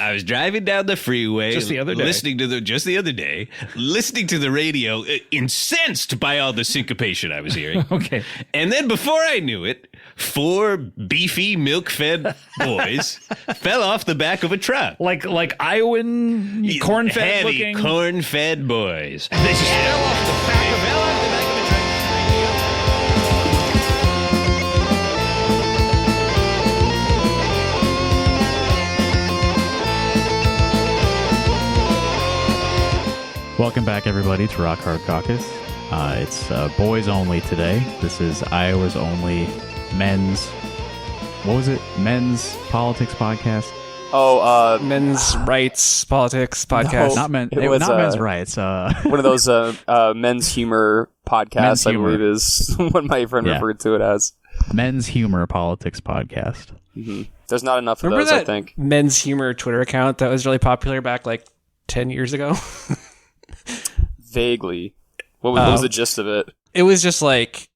I was driving down the freeway Just the other day. listening to the radio, incensed by all the syncopation I was hearing. Okay. And then before I knew it, 4 beefy milk-fed boys fell off the back of a truck. Like Iowan corn-fed Heavy looking. corn-fed boys. They just fell off the back of a truck. Welcome back, everybody, to Rock Hard Caucus. It's boys only today. This is Iowa's only men's... What was it? Men's politics podcast? Men's rights politics podcast. Not men's rights. One of those men's humor podcasts, Men's I humor. believe is what my friend referred to it as. Men's humor politics podcast. Mm-hmm. There's not enough of Remember those, that I think. men's humor Twitter account that was really popular back like 10 years ago? Vaguely. What was the gist of it? It was just like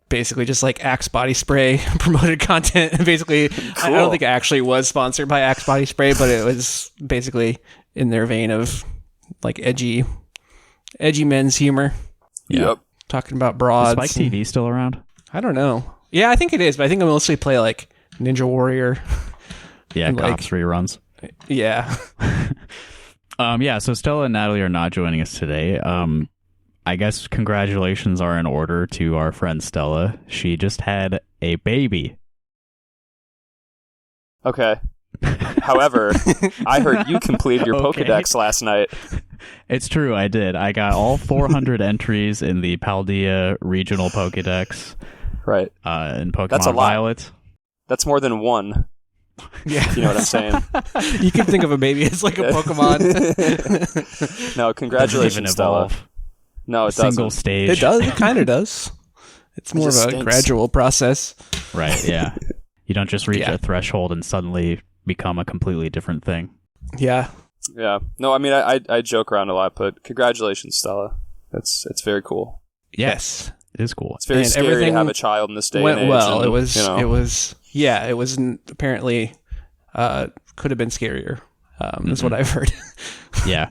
basically just like Axe body spray promoted content. Basically, I don't think it actually was sponsored by Axe body spray, but it was basically in their vein of like edgy men's humor. Yep. Talking about broads. Is Spike TV still around? I don't know. Yeah, I think it is, but I think I mostly play like Ninja Warrior. Yeah, And, Cops reruns. Yeah. So Stella and Natalie are not joining us today. I guess congratulations are in order to our friend Stella. She just had a baby. Okay. However, I heard you completed your Okay. Pokedex last night. It's true, I did. I got all 400 entries in the Paldea Regional Pokedex. Right. In Pokemon That's a lot. Violet. That's more than one. Yeah. You know what I'm saying? You can think of a baby as like a Pokemon. No, Doesn't even congratulations, Stella. evolve. No, it Single doesn't. stage. It does. It kind of does. It's more of just a stinks. gradual process. Right, yeah. You don't just reach Yeah. a threshold and suddenly become a completely different thing. Yeah. Yeah. No, I mean, I joke around a lot, but congratulations, Stella. It's very cool. Yes. It is cool. It's very And scary to everything have a child in this day Went and age. well. and, It was. you know, It was. Yeah. It was apparently could have been scarier. Is what I've heard. Yeah.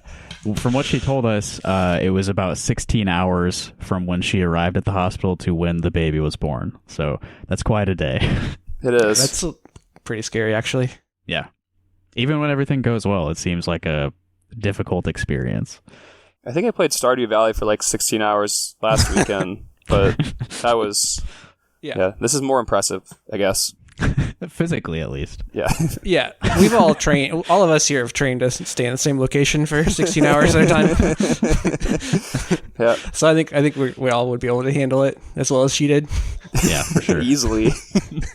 From what she told us, it was about 16 hours from when she arrived at the hospital to when the baby was born. So that's quite a day. It is. That's pretty scary, actually. Yeah. Even when everything goes well, it seems like a difficult experience. I think I played Stardew Valley for like 16 hours last weekend, but that was... Yeah, this is more impressive, I guess. Physically, at least. Yeah. Yeah, we've all trained. All of us here have trained to stay in the same location for 16 hours at a time. Yeah. So I think we all would be able to handle it as well as she did. Yeah, for sure. Easily.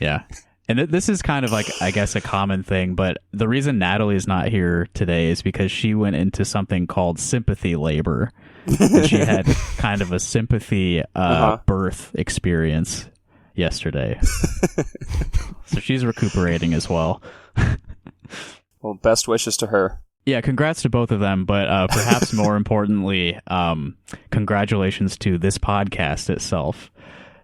Yeah. And this is kind of like, I guess, a common thing, but the reason Natalie's not here today is because she went into something called sympathy labor. And she had kind of a sympathy birth experience yesterday. So she's recuperating as well. Well, best wishes to her. Yeah, congrats to both of them, but perhaps more importantly, congratulations to this podcast itself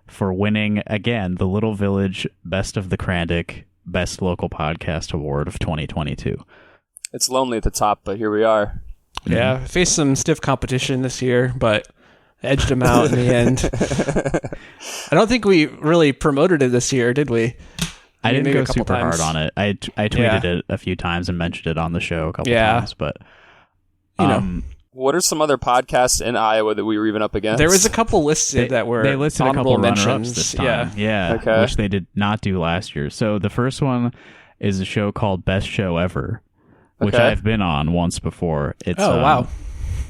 for winning, again, the Little Village Best of the Krandic Best Local Podcast Award of 2022. It's lonely at the top, but here we are. Yeah, faced some stiff competition this year, but edged him out in the end. I don't think we really promoted it this year, did we? I didn't maybe go a couple super times. hard on it. I tweeted it a few times and mentioned it on the show a couple times, but You know. What are some other podcasts in Iowa that we were even up against? There was a couple listed that were they listed a couple honorable runner-ups mentions. this time. Yeah, Okay. which they did not do last year. So the first one is a show called Best Show Ever, which Okay. I've been on once before. It's wow.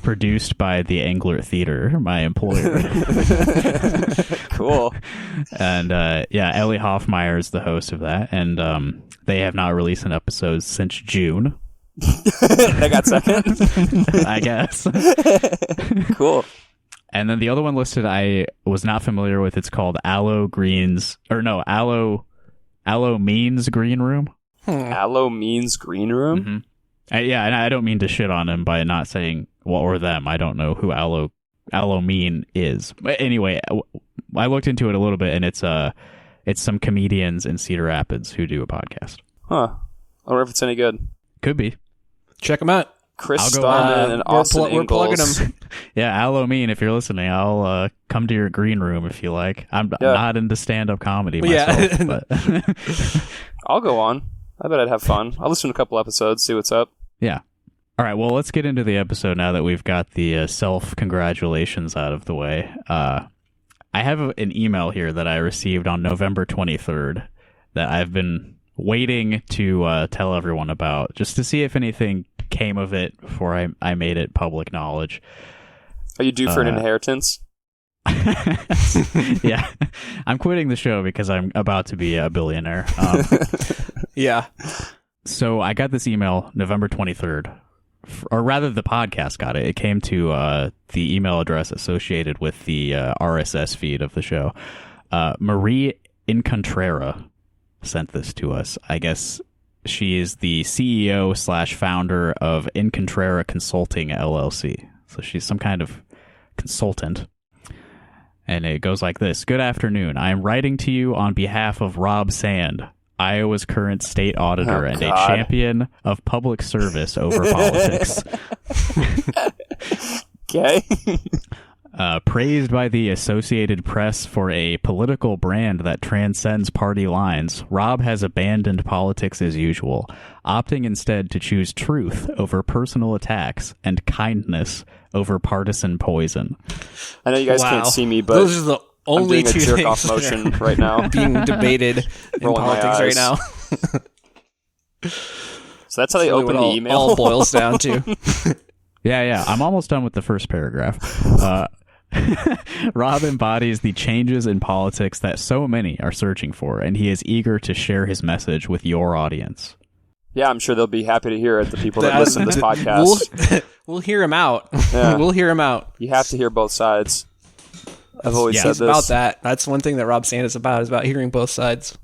produced by the Angler Theater, my employer. Cool. And Ellie Hoffmeyer is the host of that, and they have not released an episode since June. They got second. I guess. Cool. And then the other one listed I was not familiar with. It's called Aloe Means Green Room. Aloe means green room. Mm-hmm. And I don't mean to shit on him by not saying or them. I don't know who Aloe Mean is. But anyway, I looked into it a little bit, and it's some comedians in Cedar Rapids who do a podcast. Huh. I wonder if it's any good. Could be. Check them out. Chris I'll go, Starman and Austin we're plugging Ingalls. them. Yeah, Alomeen, if you're listening, I'll come to your green room if you like. I'm not into stand-up comedy myself, but I'll go on. I bet I'd have fun. I'll listen to a couple episodes, see what's up. yeah. All right, well, let's get into the episode now that we've got the self-congratulations out of the way. I have an email here that I received on November 23rd that I've been waiting to tell everyone about, just to see if anything came of it before I made it public knowledge. Are you due for an inheritance? Yeah, I'm quitting the show because I'm about to be a billionaire. Yeah. So I got this email November 23rd, or rather the podcast got it. It came to the email address associated with the RSS feed of the show. Marie Incontrera sent this to us. I guess she is the CEO / founder of Incontrera Consulting LLC. So she's some kind of consultant. And it goes like this. Good afternoon. I am writing to you on behalf of Rob Sand, Iowa's current state auditor and a champion of public service over politics. Okay. Praised by the Associated Press for a political brand that transcends party lines, Rob has abandoned politics as usual, opting instead to choose truth over personal attacks and kindness over partisan poison. I know you guys can't see me, but those are the only I'm doing two a jerk-off things that motion are right now. being debated in Rolling my politics right eyes. now. So that's how they open the email. All boils down to. Yeah. I'm almost done with the first paragraph. Rob embodies the changes in politics that so many are searching for, and he is eager to share his message with your audience. Yeah, I'm sure they'll be happy to hear it, the people that listen to this podcast. We'll hear him out. Yeah. We'll hear him out. You have to hear both sides. I've always said It's this. about that. That's one thing that Rob Sand is about hearing both sides.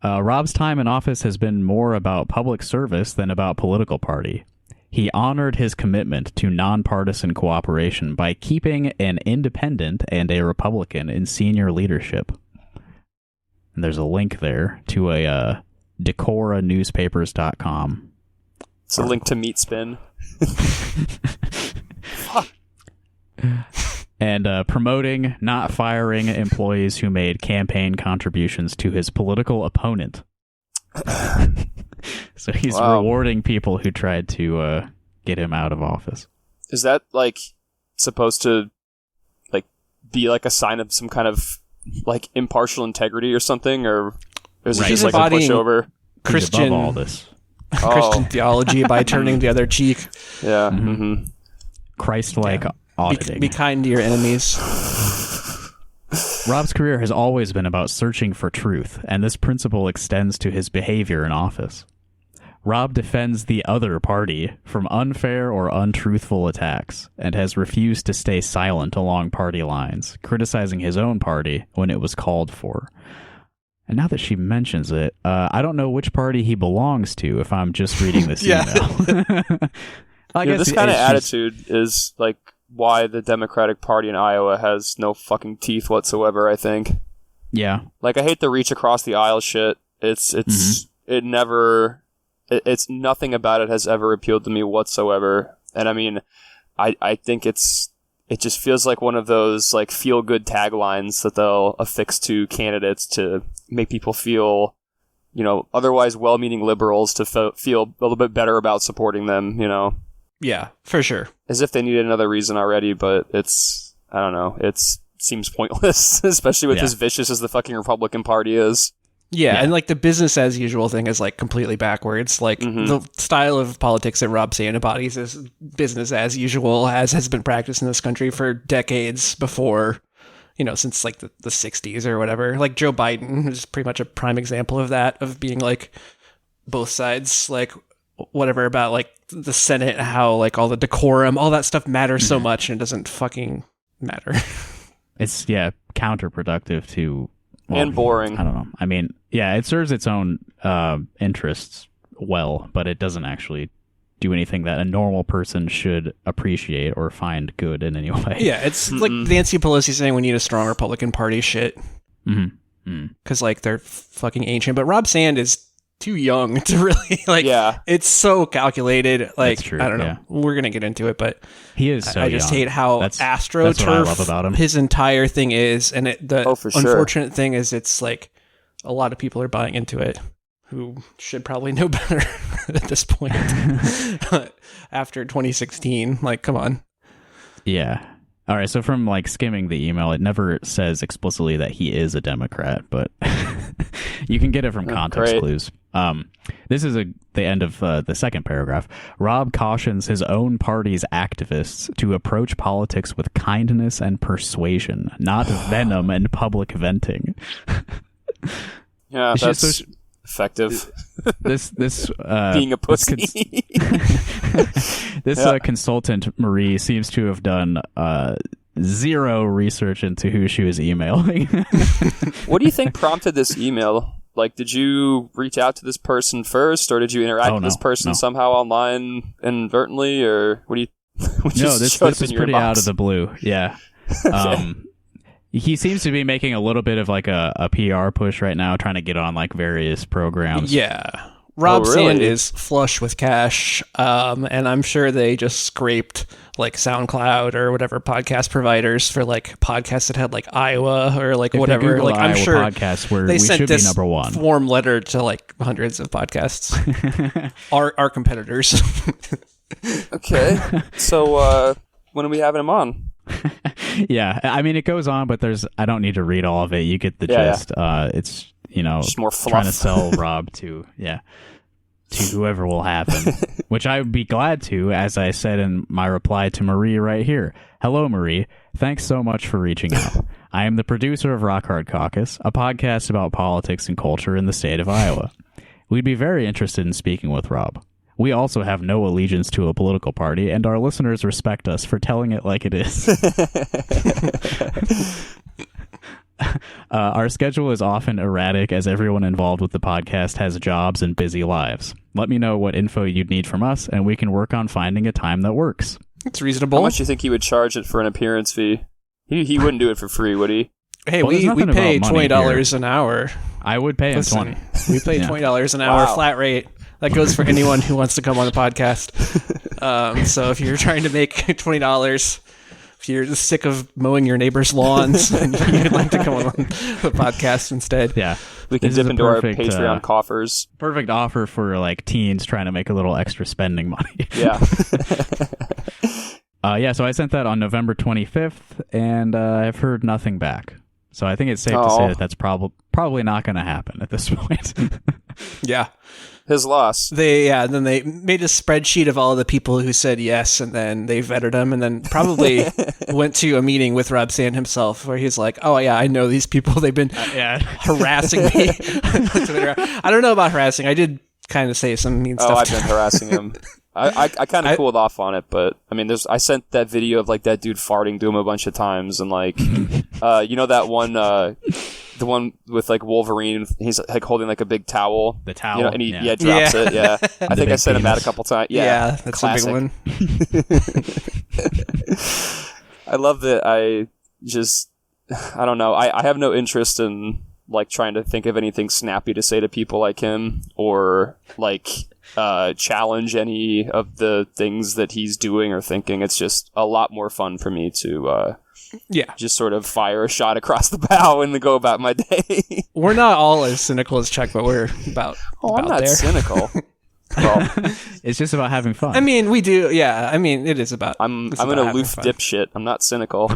Rob's time in office has been more about public service than about political party. He honored his commitment to nonpartisan cooperation by keeping an independent and a Republican in senior leadership. And there's a link there to a decoranewspapers.com. It's a link to Meat Spin. And promoting, not firing employees who made campaign contributions to his political opponent. So he's rewarding people who tried to get him out of office. Is that supposed to be a sign of some kind of impartial integrity or something, or is it just a pushover? Christian, he's above all this. Christian theology by turning the other cheek. Yeah. Christ-like auditing. Be kind to your enemies. Rob's career has always been about searching for truth, and this principle extends to his behavior in office. Rob defends the other party from unfair or untruthful attacks, and has refused to stay silent along party lines, criticizing his own party when it was called for. And now that she mentions it, I don't know which party he belongs to if I'm just reading this email. I guess this kind of attitude is why the Democratic Party in Iowa has no fucking teeth whatsoever, I think. Yeah. I hate the reach across the aisle shit. It's nothing about it has ever appealed to me whatsoever. And I mean, I think it just feels like one of those feel good taglines that they'll affix to candidates to make people feel, otherwise well-meaning liberals to feel a little bit better about supporting them, Yeah, for sure. As if they needed another reason already, but I don't know, seems pointless, especially with as vicious as the fucking Republican Party is. Yeah, and the business as usual thing is completely backwards. The style of politics that Rob Sand embodies is business as usual, as has been practiced in this country for decades before, since the 60s or whatever. Joe Biden is pretty much a prime example of that, of being both sides, whatever about the Senate, how all the decorum, all that stuff matters so much and it doesn't fucking matter. It's counterproductive to and boring. I don't know. I mean, it serves its own interests well, but it doesn't actually do anything that a normal person should appreciate or find good in any way. Yeah, it's like Nancy Pelosi saying we need a strong Republican Party shit. Because they're fucking ancient. But Rob Sand too young to really like. Yeah. It's so calculated. Like, That's true, I don't know. yeah. We're gonna get into it, but He is so I just young. hate how That's what I AstroTurf love about him. his entire thing is, and For sure. unfortunate thing is, it's like a lot of people are buying into it who should probably know better at this point. After 2016, like, come on. Yeah. All right. So from like skimming the email, it never says explicitly that he is a Democrat, but you can get it from context great. clues. This is the end of the second paragraph. Rob cautions his own party's activists to approach politics with kindness and persuasion, not venom and public venting. Yeah, It's that's just effective. This Being a pussy. This consultant Marie seems to have done zero research into who she was emailing. What do you think prompted this email? Like, did you reach out to this person first, or did you interact with this person somehow online inadvertently, or what do you? No, this is pretty out of the blue. Yeah. Okay. He seems to be making a little bit of like a PR push right now, trying to get on like various programs. Yeah. Rob really? Sand is flush with cash, and I'm sure they just scraped like SoundCloud or whatever podcast providers for like podcasts that had like Iowa or like If whatever. they Google Like, I'm Iowa sure podcasts where they we sent should be this number one. form letter to like hundreds of podcasts, our competitors. Okay. So when are we having him on? Yeah, I mean it goes on, but I don't need to read all of it. You get the Yeah, gist. It's Just more trying to fluff. sell Rob to whoever will have him, which I would be glad to, as I said in my reply to Marie right here. Hello, Marie. Thanks so much for reaching out. I am the producer of Rock Hard Caucus, a podcast about politics and culture in the state of Iowa. We'd be very interested in speaking with Rob. We also have no allegiance to a political party, and our listeners respect us for telling it like it is. Our schedule is often erratic as everyone involved with the podcast has jobs and busy lives. Let me know what info you'd need from us, and we can work on finding a time that works. It's reasonable. How much do you think he would charge it for an appearance fee? He wouldn't do it for free, would he? Hey, Well, there's we nothing pay about money $20 an hour. I would pay him Listen, 20. We pay Yeah. $20 an hour Wow. flat rate. That goes for anyone who wants to come on the podcast. So if you're trying to make $20, if you're sick of mowing your neighbor's lawns and you'd like to come on the podcast instead, Yeah. We can This is dip a into our perfect, Patreon coffers. Perfect offer for like teens trying to make a little extra spending money. Yeah. So I sent that on November 25th, and I've heard nothing back. So I think it's safe to say that that's probably not going to happen at this point. yeah. His loss. Then they made a spreadsheet of all the people who said yes, and then they vetted them, and then probably went to a meeting with Rob Sand himself, where he's like, "Oh yeah, I know these people. They've been harassing me on Twitter." I don't know about harassing. I did kind of say some mean stuff. I've been harassing him. I kind of cooled off on it, but I mean, I sent that video of like that dude farting to him a bunch of times, and like, that one, the one with like Wolverine, he's like holding like a big towel. The towel, and he yeah. drops it. Yeah, I think I big sent him that a penis. couple times. Yeah, that's classic. a big one. I love that. I don't know. I have no interest in like trying to think of anything snappy to say to people like him, or like challenge any of the things that he's doing or thinking. It's just a lot more fun for me to just sort of fire a shot across the bow and then go about my day. We're not all as cynical as Chuck, but we're about. I'm about not there. cynical. Well, It's just about having fun. I mean, we do. Yeah, I mean, it is about. I'm it's an about having aloof fun. dipshit. I'm not cynical.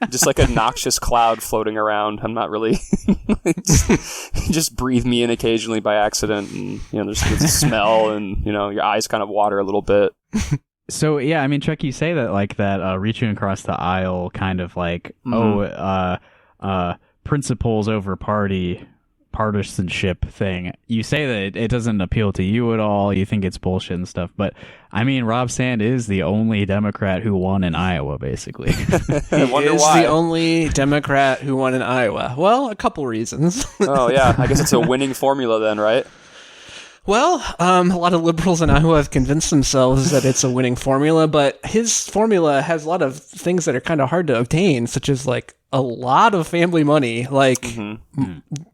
Just like a noxious cloud floating around. I'm not really. just breathe me in occasionally by accident, and there's a smell, and your eyes kind of water a little bit. So yeah, I mean, Chuck, you say that like that reaching across the aisle kind of like principles over partisanship thing. You say that it doesn't appeal to you at all. You think it's bullshit and stuff. But I mean, Rob Sand is the only Democrat who won in Iowa, basically. I wonder is why. the only Democrat who won in Iowa. Well, a couple reasons. Oh yeah, I guess it's a winning formula then, right? Well, a lot of liberals in Iowa have convinced themselves that it's a winning formula, but his formula has a lot of things that are kind of hard to obtain, such as like a lot of family money. Like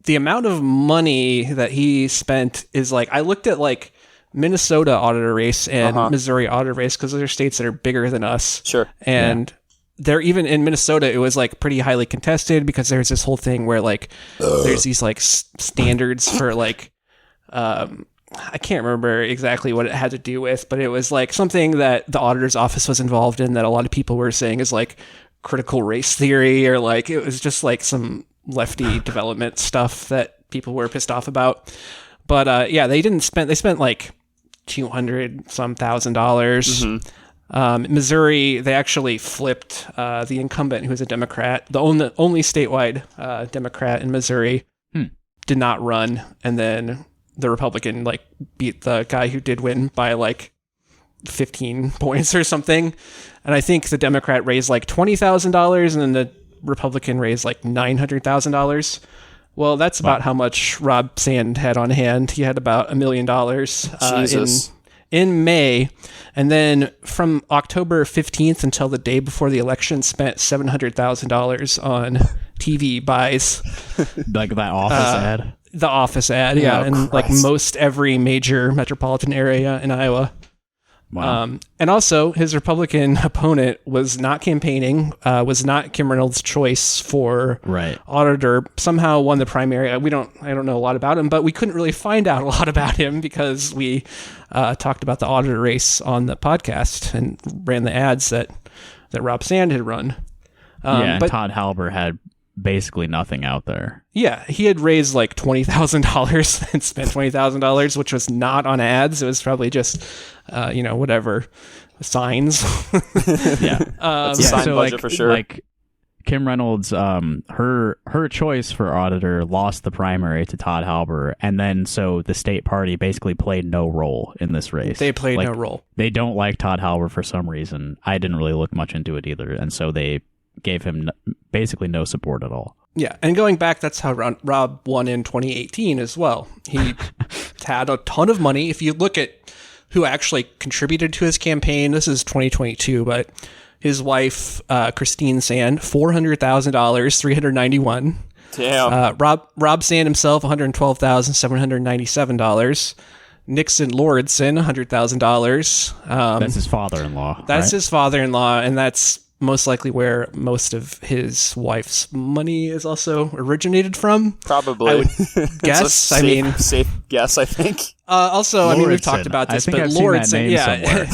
the amount of money that he spent is like, I looked at like Minnesota auditor race and Missouri auditor race because those are states that are bigger than us. Sure. And they're even in Minnesota, it was like pretty highly contested because there's this whole thing where like there's these like standards for like, I can't remember exactly what it had to do with, but it was like something that the auditor's office was involved in that a lot of people were saying is like critical race theory, or like it was just like some lefty development stuff that people were pissed off about. But they spent like $200,000. Missouri, they actually flipped the incumbent, who was a Democrat, the only statewide Democrat in Missouri, did not run, and then the Republican like beat the guy who did win by like 15 points or something. And I think the Democrat raised like $20,000 and then the Republican raised like $900,000. Well, that's about how much Rob Sand had on hand. He had about $1 million in May. And then from October 15th until the day before the election, spent $700,000 on TV buys. Like that office ad? The office ad, yeah, in like most every major metropolitan area in Iowa. Wow. And also, his Republican opponent was not campaigning, was not Kim Reynolds' choice for auditor. Somehow won the primary. I don't know a lot about him, but we couldn't really find out a lot about him because we talked about the auditor race on the podcast and ran the ads that Rob Sand had run. But Todd Halber had basically nothing out there. Yeah, he had raised like $20,000 and spent $20,000, which was not on ads. It was probably just, whatever, signs. That's a sign budget for sure. Like Kim Reynolds, her choice for auditor lost the primary to Todd Halber, and then so the state party basically played no role in this race. They played no role. They don't like Todd Halber for some reason. I didn't really look much into it either, and so they gave him basically no support at all. Yeah, and going back, that's how Rob won in 2018 as well. He had a ton of money. If you look at who actually contributed to his campaign, this is 2022, but his wife, Christine Sand, $400,000, $391. Damn. Rob Sand himself, $112,797. Nixon Lauridsen, $100,000. That's his father-in-law. That's his father-in-law, and that's most likely where most of his wife's money is also originated from. Probably. I would guess. Safe guess, I think. Also, I mean, we've talked about this, but Lauridsen,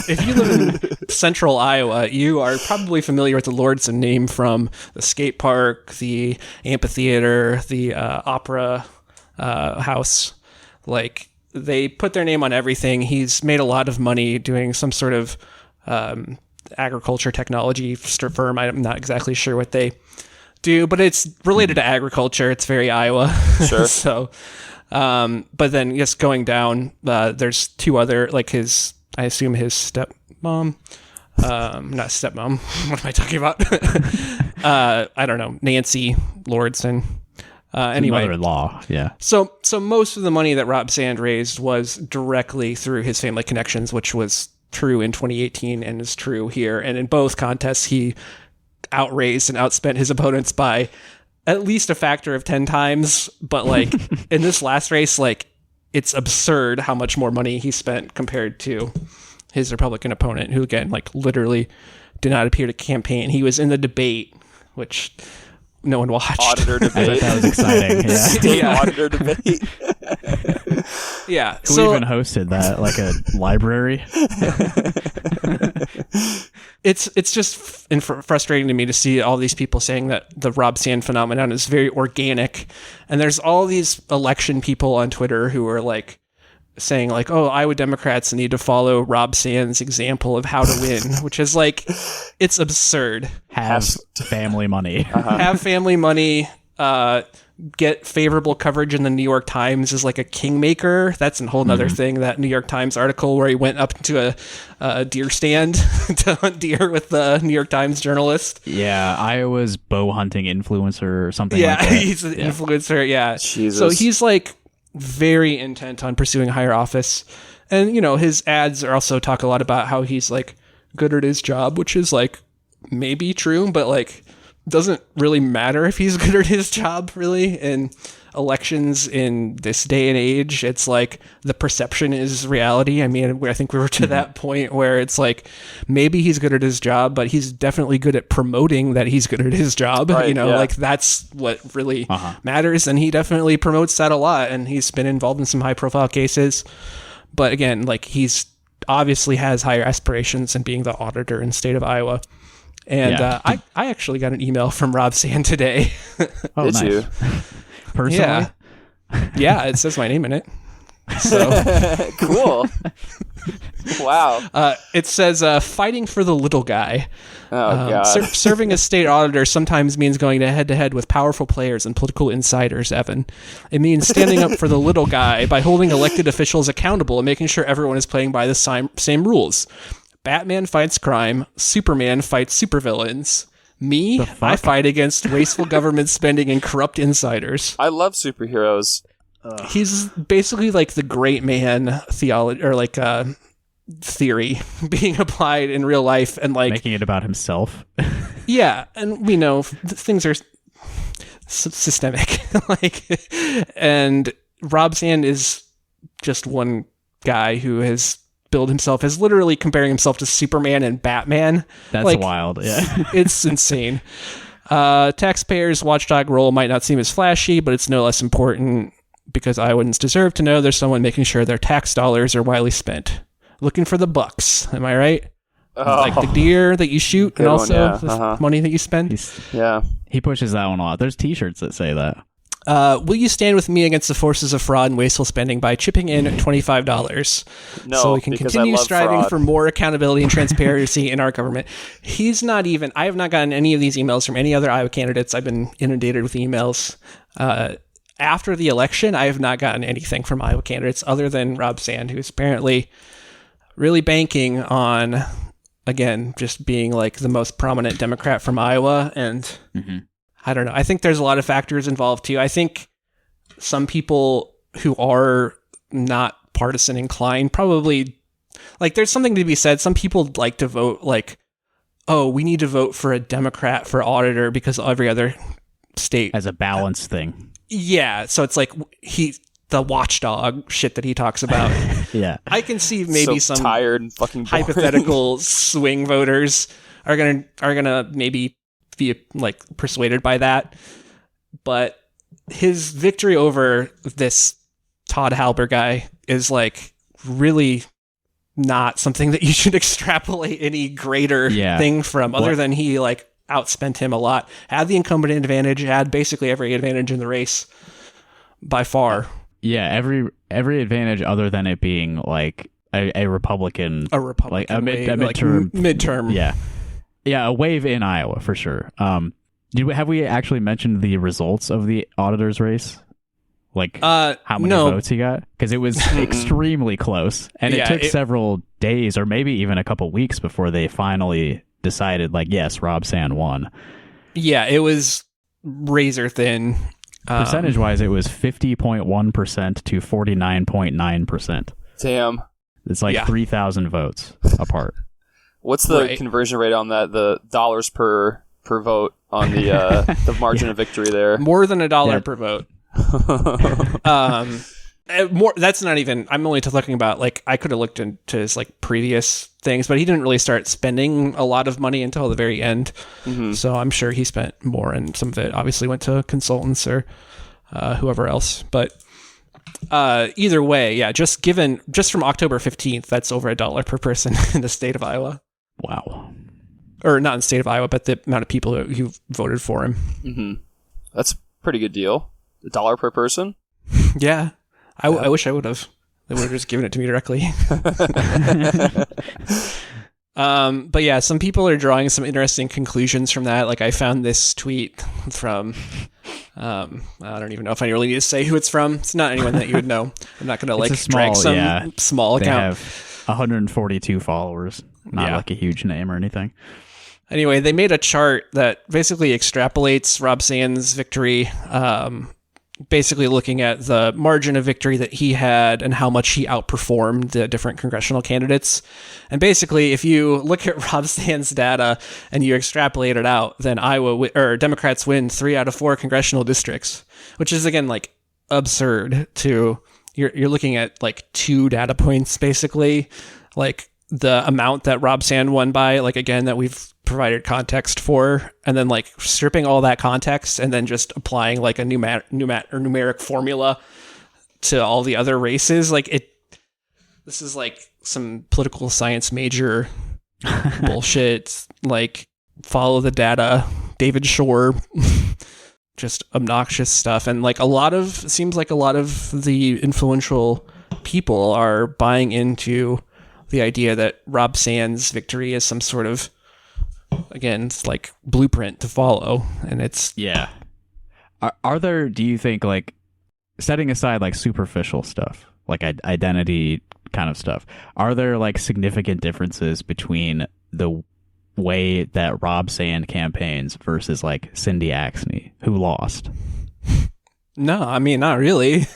if you live in central Iowa, you are probably familiar with the Lauridsen name from the skate park, the amphitheater, the opera house. Like, they put their name on everything. He's made a lot of money doing some sort of agriculture technology firm. I'm not exactly sure what they do, but it's related to agriculture. It's very Iowa. Sure. So, but then just going down, there's two other, like I assume his stepmom, not stepmom. What am I talking about? I don't know. Nancy Lauridsen. Anyway, mother-in-law, yeah. So most of the money that Rob Sand raised was directly through his family connections, which was true in 2018 and is true here. And in both contests, he outraised and outspent his opponents by at least a factor of 10 times. But like in this last race, like it's absurd how much more money he spent compared to his Republican opponent, who again, like literally did not appear to campaign. He was in the debate, which no one watched. Auditor debate. I thought that was exciting. Yeah. State auditor debate. Yeah. Who even hosted that? Like a library? It's just frustrating to me to see all these people saying that the Rob Sand phenomenon is very organic. And there's all these election people on Twitter who are like saying like, oh, Iowa Democrats need to follow Rob Sand's example of how to win, which is like, it's absurd. Have family money. Have family money. Get favorable coverage in the New York Times is like a kingmaker. That's a whole nother thing. That New York Times article where he went up to a deer stand to hunt deer with the New York Times journalist. Yeah, Iowa's bow hunting influencer or something. Yeah, like that. he's an influencer. Yeah, Jesus. So he's like very intent on pursuing higher office. And, his ads are also talk a lot about how he's like good at his job, which is like maybe true, but like doesn't really matter if he's good at his job really. In elections in this day and age, it's like the perception is reality. I mean, I think we were to that point where it's like maybe he's good at his job, but he's definitely good at promoting that he's good at his job. Right, like that's what really matters. And he definitely promotes that a lot. And he's been involved in some high profile cases. But again, like he's obviously has higher aspirations than being the auditor in the state of Iowa. And I actually got an email from Rob Sand today. Oh, Did nice. you? Personally? Yeah, it says my name in it. So Cool. Wow. it says fighting for the little guy. Oh, God. Serving as state auditor sometimes means going head to head with powerful players and political insiders, Evan. It means standing up for the little guy by holding elected officials accountable and making sure everyone is playing by the same rules. Batman fights crime. Superman fights supervillains. Me, I fight against wasteful government spending and corrupt insiders. I love superheroes. He's basically like the great man theology, or like theory being applied in real life, and like Making it about himself. yeah, and we know things are systemic. And Rob Sand is just one guy who has billed himself as literally comparing himself to Superman and Batman. That's wild. Yeah. It's insane. Taxpayers' watchdog role might not seem as flashy, but it's no less important because Iowans deserve to know there's someone making sure their tax dollars are widely spent. Looking for the bucks. Am I right? Like the deer that you shoot and also the money that you spend? He pushes that one a lot. There's t-shirts that say that. Will you stand with me against the forces of fraud and wasteful spending by chipping in $25 so we can continue striving for more accountability and transparency in our government? I have not gotten any of these emails from any other Iowa candidates. I've been inundated with emails. After the election, I have not gotten anything from Iowa candidates other than Rob Sand, who's apparently really banking on, again, just being like the most prominent Democrat from Iowa. And I don't know. I think there's a lot of factors involved too. I think some people who are not partisan inclined probably, like, there's something to be said. Some people like to vote like, oh, we need to vote for a Democrat for auditor because every other state as a balance thing. Yeah. So it's like the watchdog shit that he talks about. Yeah. I can see maybe some tired and fucking boring. hypothetical swing voters are gonna maybe be like persuaded by that, but his victory over this Todd Halber guy is like really not something that you should extrapolate any greater thing from, other than he like outspent him a lot, had the incumbent advantage, had basically every advantage in the race by far. Yeah, every advantage other than it being like a Republican, like a midterm. Yeah, a wave in Iowa for sure. Have we actually mentioned the results of the auditor's race? Like how many votes he got? Because it was extremely close, and it took several days or maybe even a couple weeks before they finally decided, like, yes, Rob Sand won. Yeah, it was razor thin. Percentage-wise, it was 50.1% to 49.9%. Damn. It's like 3,000 votes apart. What's the conversion rate on that? The dollars per vote on the margin of victory there? More than $1 per vote. More. That's not even. I'm only talking about, like, I could have looked into his like previous things, but he didn't really start spending a lot of money until the very end. So I'm sure he spent more, and some of it obviously went to consultants or whoever else. But either way, just from October 15th, that's over $1 per person in the state of Iowa. Wow. Or not in the state of Iowa, but the amount of people who voted for him. That's a pretty good deal. $1 per person? Yeah. I wish I would have. They would have just given it to me directly. But yeah, some people are drawing some interesting conclusions from that. Like, I found this tweet from, I don't even know if I really need to say who it's from. It's not anyone that you would know. I'm not going to drag some small account. They have 142 followers. Not like a huge name or anything. Anyway, they made a chart that basically extrapolates Rob Sand's victory, basically looking at the margin of victory that he had and how much he outperformed the different congressional candidates. And basically, if you look at Rob Sand's data and you extrapolate it out, then Democrats win 3 out of 4 congressional districts, which is, again, like absurd to... You're looking at like 2 data points, basically, like the amount that Rob Sand won by, like, again, that we've provided context for, and then like stripping all that context and then just applying like a numeric formula to all the other races. This is like some political science major bullshit, like follow the data, David Shore, just obnoxious stuff. And like seems like a lot of the influential people are buying into the idea that Rob Sand's victory is some sort of, again, it's like blueprint to follow. And it's... Yeah. Are there, do you think, like, setting aside like superficial stuff, like identity kind of stuff, are there like significant differences between the way that Rob Sand campaigns versus like Cindy Axne, who lost? No, I mean, not really.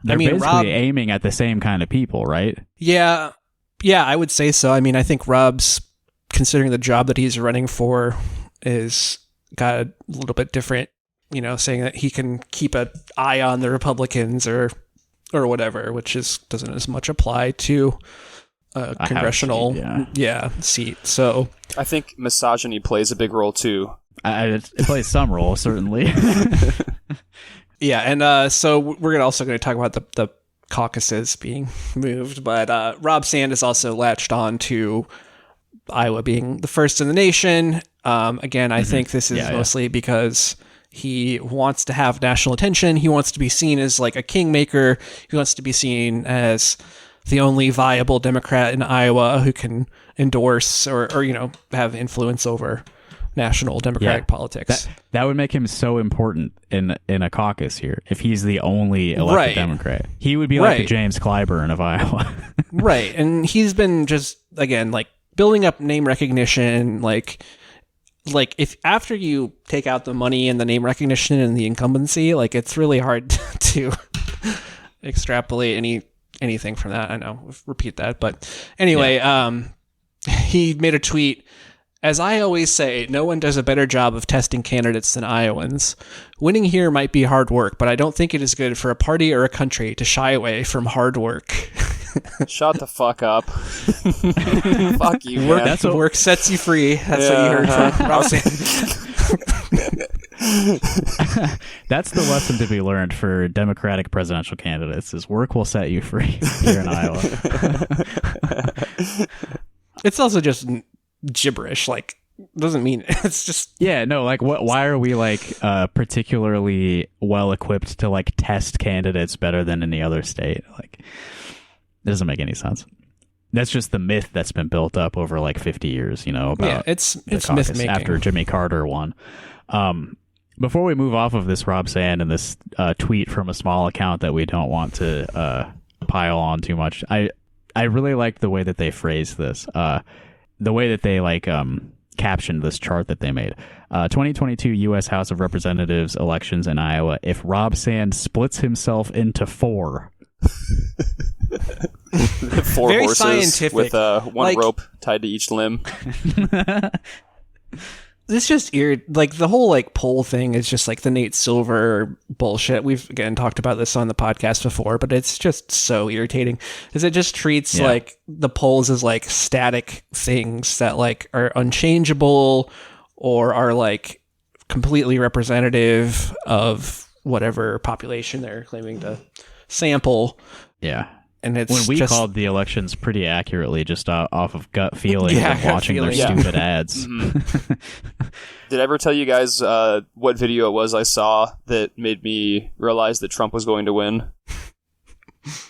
They're basically aiming at the same kind of people, right? Yeah, I would say so. I mean, I think Rob's, considering the job that he's running for, is got a little bit different, saying that he can keep an eye on the Republicans or whatever, which doesn't as much apply to a congressional seat. So I think misogyny plays a big role too. It plays some role, certainly. Yeah, and so we're also going to talk about the caucuses being moved, but Rob Sand is also latched on to Iowa being the first in the nation. Again, I think this is mostly because he wants to have national attention. He wants to be seen as like a kingmaker. He wants to be seen as the only viable Democrat in Iowa who can endorse or have influence over national Democratic politics. That would make him so important in a caucus here. If he's the only elected Democrat, he would be like the James Clyburn of Iowa. Right. And he's been just, again, like building up name recognition, like if after you take out the money and the name recognition and the incumbency, like it's really hard to extrapolate anything from that. I know, repeat that, but anyway, he made a tweet. As I always say, no one does a better job of testing candidates than Iowans. Winning here might be hard work, but I don't think it is good for a party or a country to shy away from hard work. Shut the fuck up. Fuck you, man. That's what work sets you free. That's what you heard from Rob Sand. That's the lesson to be learned for Democratic presidential candidates: is work will set you free here in Iowa. It's also just gibberish. Like, doesn't mean it's just like what? Why are we like particularly well equipped to like test candidates better than any other state? Like, it doesn't make any sense. That's just the myth that's been built up over like 50 years. About it's caucus myth making after Jimmy Carter won. Before we move off of this Rob Sand and this tweet from a small account that we don't want to pile on too much, I really like the way that they phrased this. The way that they captioned this chart that they made. 2022 U.S. House of Representatives elections in Iowa. If Rob Sand splits himself into 4. 4 Very horses scientific. with one rope tied to each limb. This just like the whole like poll thing is just like the Nate Silver bullshit. We've again talked about this on the podcast before, but it's just so irritating because it just treats like the polls as like static things that like are unchangeable or are like completely representative of whatever population they're claiming to sample. Yeah. And it's when we called the elections pretty accurately just off of gut feeling and watching their stupid ads. Mm-hmm. Did I ever tell you guys what video it was I saw that made me realize that Trump was going to win?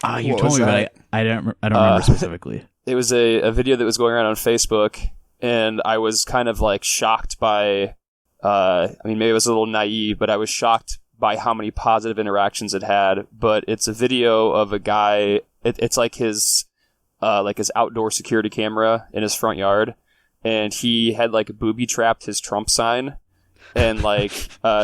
You told me, but I don't remember specifically. It was a video that was going around on Facebook, and I was kind of like shocked by, maybe it was a little naive, but I was shocked by how many positive interactions it had. But it's a video of a guy. It's like his outdoor security camera in his front yard, and he had like booby trapped his Trump sign, and like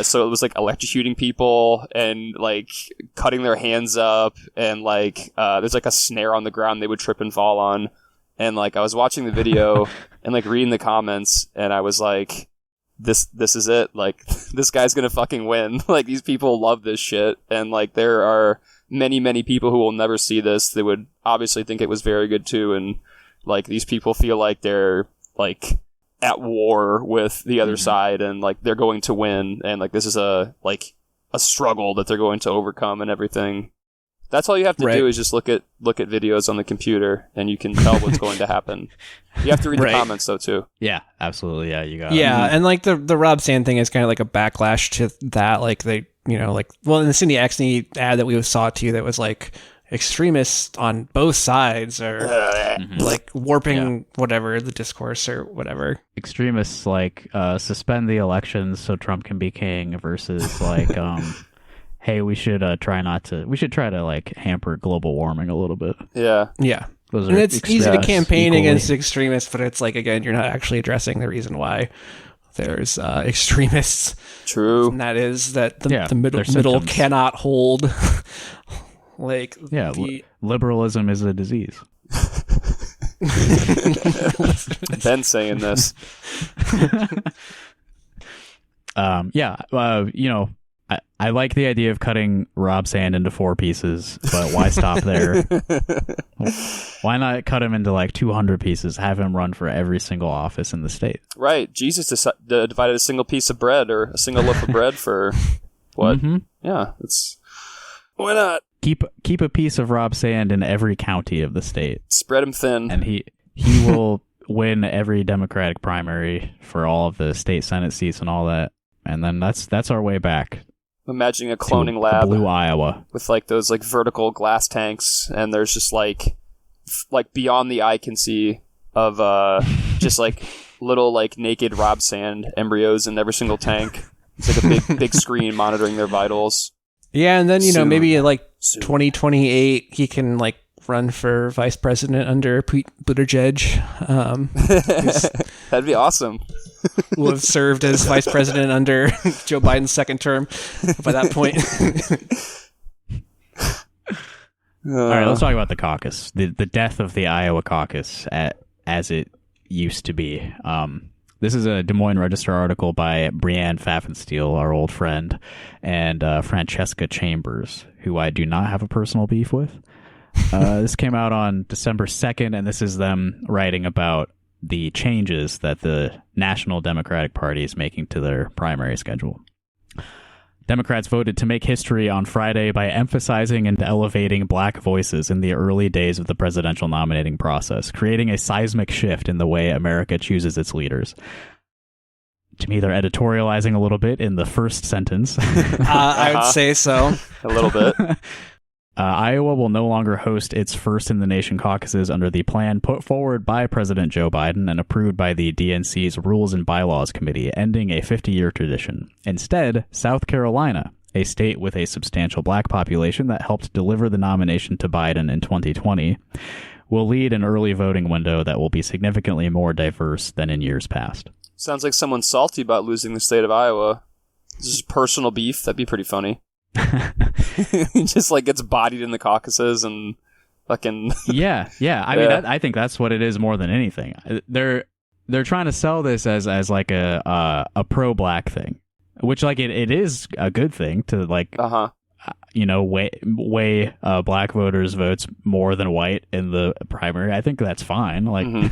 so it was like electrocuting people and like cutting their hands up, and like there's like a snare on the ground they would trip and fall on, and like I was watching the video and like reading the comments, and I was like, this is it, like this guy's gonna fucking win. Like these people love this shit, and like there are many people who will never see this. They would obviously think it was very good too, and like these people feel like they're like at war with the other side, and like they're going to win, and like this is a struggle that they're going to overcome and everything. That's all you have to do is just look at videos on the computer, and you can tell what's going to happen. You have to read the comments though too. Yeah, absolutely. Yeah, you got Yeah, and like the Rob Sand thing is kind of like a backlash to that. Like they, you know, like, well, in the Cindy Axne ad that we saw too, that was like extremists on both sides are like warping whatever the discourse or whatever. Extremists like suspend the elections so Trump can be king versus like hey, we should try to like hamper global warming a little bit. Yeah. Those And it's easy to campaign equally against extremists, but it's like, again, you're not actually addressing the reason why there's extremists. True. And that is that the middle symptoms. cannot hold. Like, liberalism is a disease. Ben saying this. You know, I like the idea of cutting Rob Sand into 4 pieces, but why stop there? Why not cut him into like 200 pieces? Have him run for every single office in the state. Right. Jesus divided a single piece of bread or a single loaf of bread for what? Yeah, it's why not? Keep a piece of Rob Sand in every county of the state. Spread him thin, and he will win every Democratic primary for all of the state Senate seats and all that. And then that's our way back. I'm imagining a cloning lab, blue Iowa, with like those like vertical glass tanks, and there's just like beyond the eye can see of just like little like naked Rob Sand embryos in every single tank. It's like a big screen monitoring their vitals. Yeah, and then maybe like 2028 he can like run for vice president under Pete Buttigieg. That'd be awesome. Will have served as vice president under Joe Biden's second term by that point. All right, let's talk about the caucus. The death of the Iowa caucus as it used to be. This is a Des Moines Register article by Brianne Pfaffenstiel, our old friend, and Francesca Chambers, who I do not have a personal beef with. This came out on December 2nd, and this is them writing about the changes that the National Democratic Party is making to their primary schedule. Democrats voted to make history on Friday by emphasizing and elevating black voices in the early days of the presidential nominating process, creating a seismic shift in the way America chooses its leaders. To me, they're editorializing a little bit in the first sentence. I would say so. A little bit. Iowa will no longer host its first-in-the-nation caucuses under the plan put forward by President Joe Biden and approved by the DNC's Rules and Bylaws Committee, ending a 50-year tradition. Instead, South Carolina, a state with a substantial black population that helped deliver the nomination to Biden in 2020, will lead an early voting window that will be significantly more diverse than in years past. Sounds like someone's salty about losing the state of Iowa. This is personal beef. That'd be pretty funny. He just like gets bodied in the caucuses and fucking yeah. I mean, I think that's what it is more than anything. They're trying to sell this as like a pro-black thing, which like it is a good thing to like weigh black voters' votes more than white in the primary. I think that's fine. Like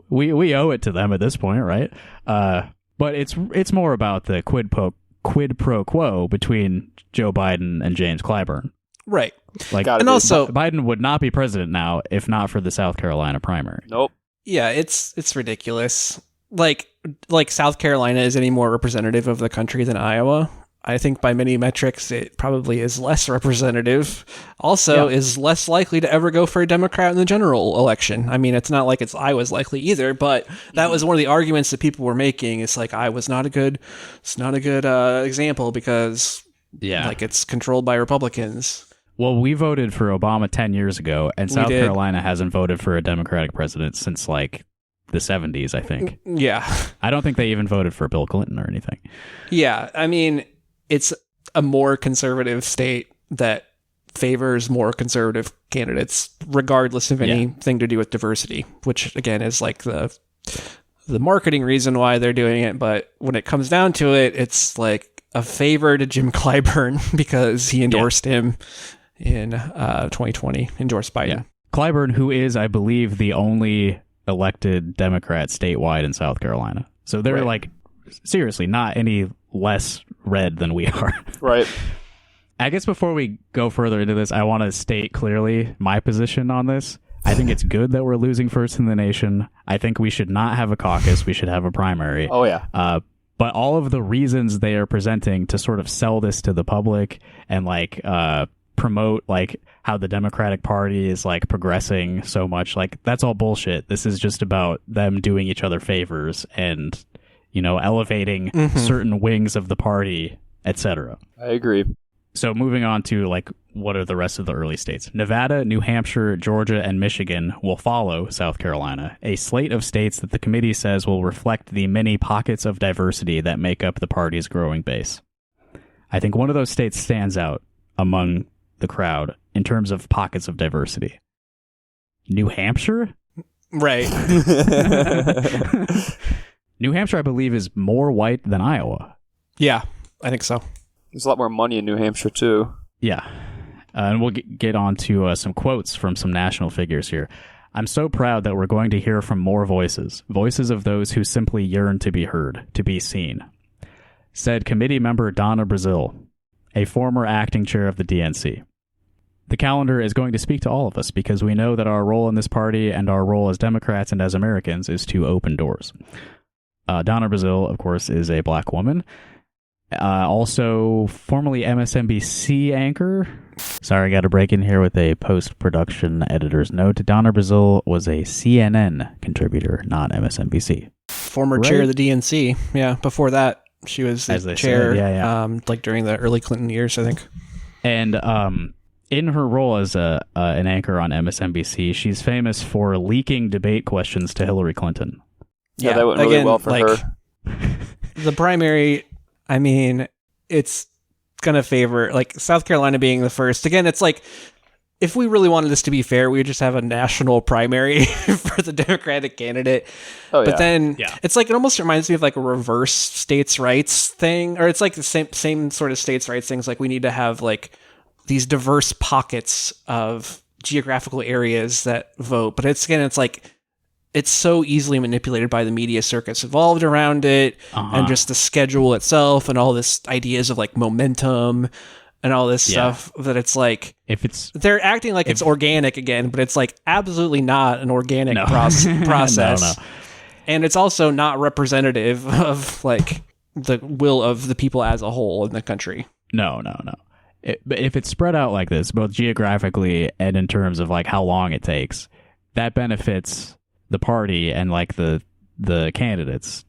we owe it to them at this point, right? But it's more about the quid pro quo between Joe Biden and James Clyburn. Right. Like, and also Biden would not be president now if not for the South Carolina primary. Nope. Yeah, it's ridiculous. Like South Carolina is any more representative of the country than Iowa. I think by many metrics, it probably is less representative. Also, is less likely to ever go for a Democrat in the general election. I mean, it's not like Iowa's likely either, but that was one of the arguments that people were making. It's like Iowa's not a good example because like it's controlled by Republicans. Well, we voted for Obama 10 years ago, and South Carolina hasn't voted for a Democratic president since like the 70s, I think. Yeah. I don't think they even voted for Bill Clinton or anything. Yeah. I mean, it's a more conservative state that favors more conservative candidates, regardless of anything to do with diversity, which again is like the marketing reason why they're doing it. But when it comes down to it, it's like a favor to Jim Clyburn because he endorsed him in 2020, endorsed Biden. Yeah. Clyburn, who is, I believe, the only elected Democrat statewide in South Carolina. So they're like, seriously, not any less red than we are. Right. I guess before we go further into this, I want to state clearly my position on this. I think it's good that we're losing first in the nation. I think we should not have a caucus. We should have a primary. Oh, yeah. But all of the reasons they are presenting to sort of sell this to the public and like promote like how the Democratic Party is like progressing so much, like that's all bullshit. This is just about them doing each other favors and, you know, elevating certain wings of the party, etc. I agree. So moving on to like what are the rest of the early states? Nevada, New Hampshire, Georgia, and Michigan will follow South Carolina, a slate of states that the committee says will reflect the many pockets of diversity that make up the party's growing base. I think one of those states stands out among the crowd in terms of pockets of diversity. New Hampshire? Right. New Hampshire, I believe, is more white than Iowa. Yeah, I think so. There's a lot more money in New Hampshire, too. Yeah. And we'll get on to some quotes from some national figures here. I'm so proud that we're going to hear from more voices of those who simply yearn to be heard, to be seen, said committee member Donna Brazil, a former acting chair of the DNC. The calendar is going to speak to all of us because we know that our role in this party and our role as Democrats and as Americans is to open doors. Donna Brazil, of course, is a black woman. Also, formerly MSNBC anchor. Sorry, I got to break in here with a post-production editor's note. Donna Brazil was a CNN contributor, not MSNBC. Former chair of the DNC. Yeah, before that, she was the chair, like during the early Clinton years, I think. And in her role as an anchor on MSNBC, she's famous for leaking debate questions to Hillary Clinton. Yeah, that went really well for her. The primary, I mean, it's going to favor, like, South Carolina being the first. Again, it's like, if we really wanted this to be fair, we would just have a national primary for the Democratic candidate. But then it's like, it almost reminds me of like a reverse states' rights thing, or it's like the same sort of states' rights things. Like, we need to have like these diverse pockets of geographical areas that vote. But it's like, it's so easily manipulated by the media circuits evolved around it, and just the schedule itself and all this ideas of like momentum and all this stuff, that it's like, they're acting like it's organic again, but it's like absolutely not an organic process. No. And it's also not representative of like the will of the people as a whole in the country. No. But if it's spread out like this, both geographically and in terms of like how long it takes, that benefits the party and like the candidates,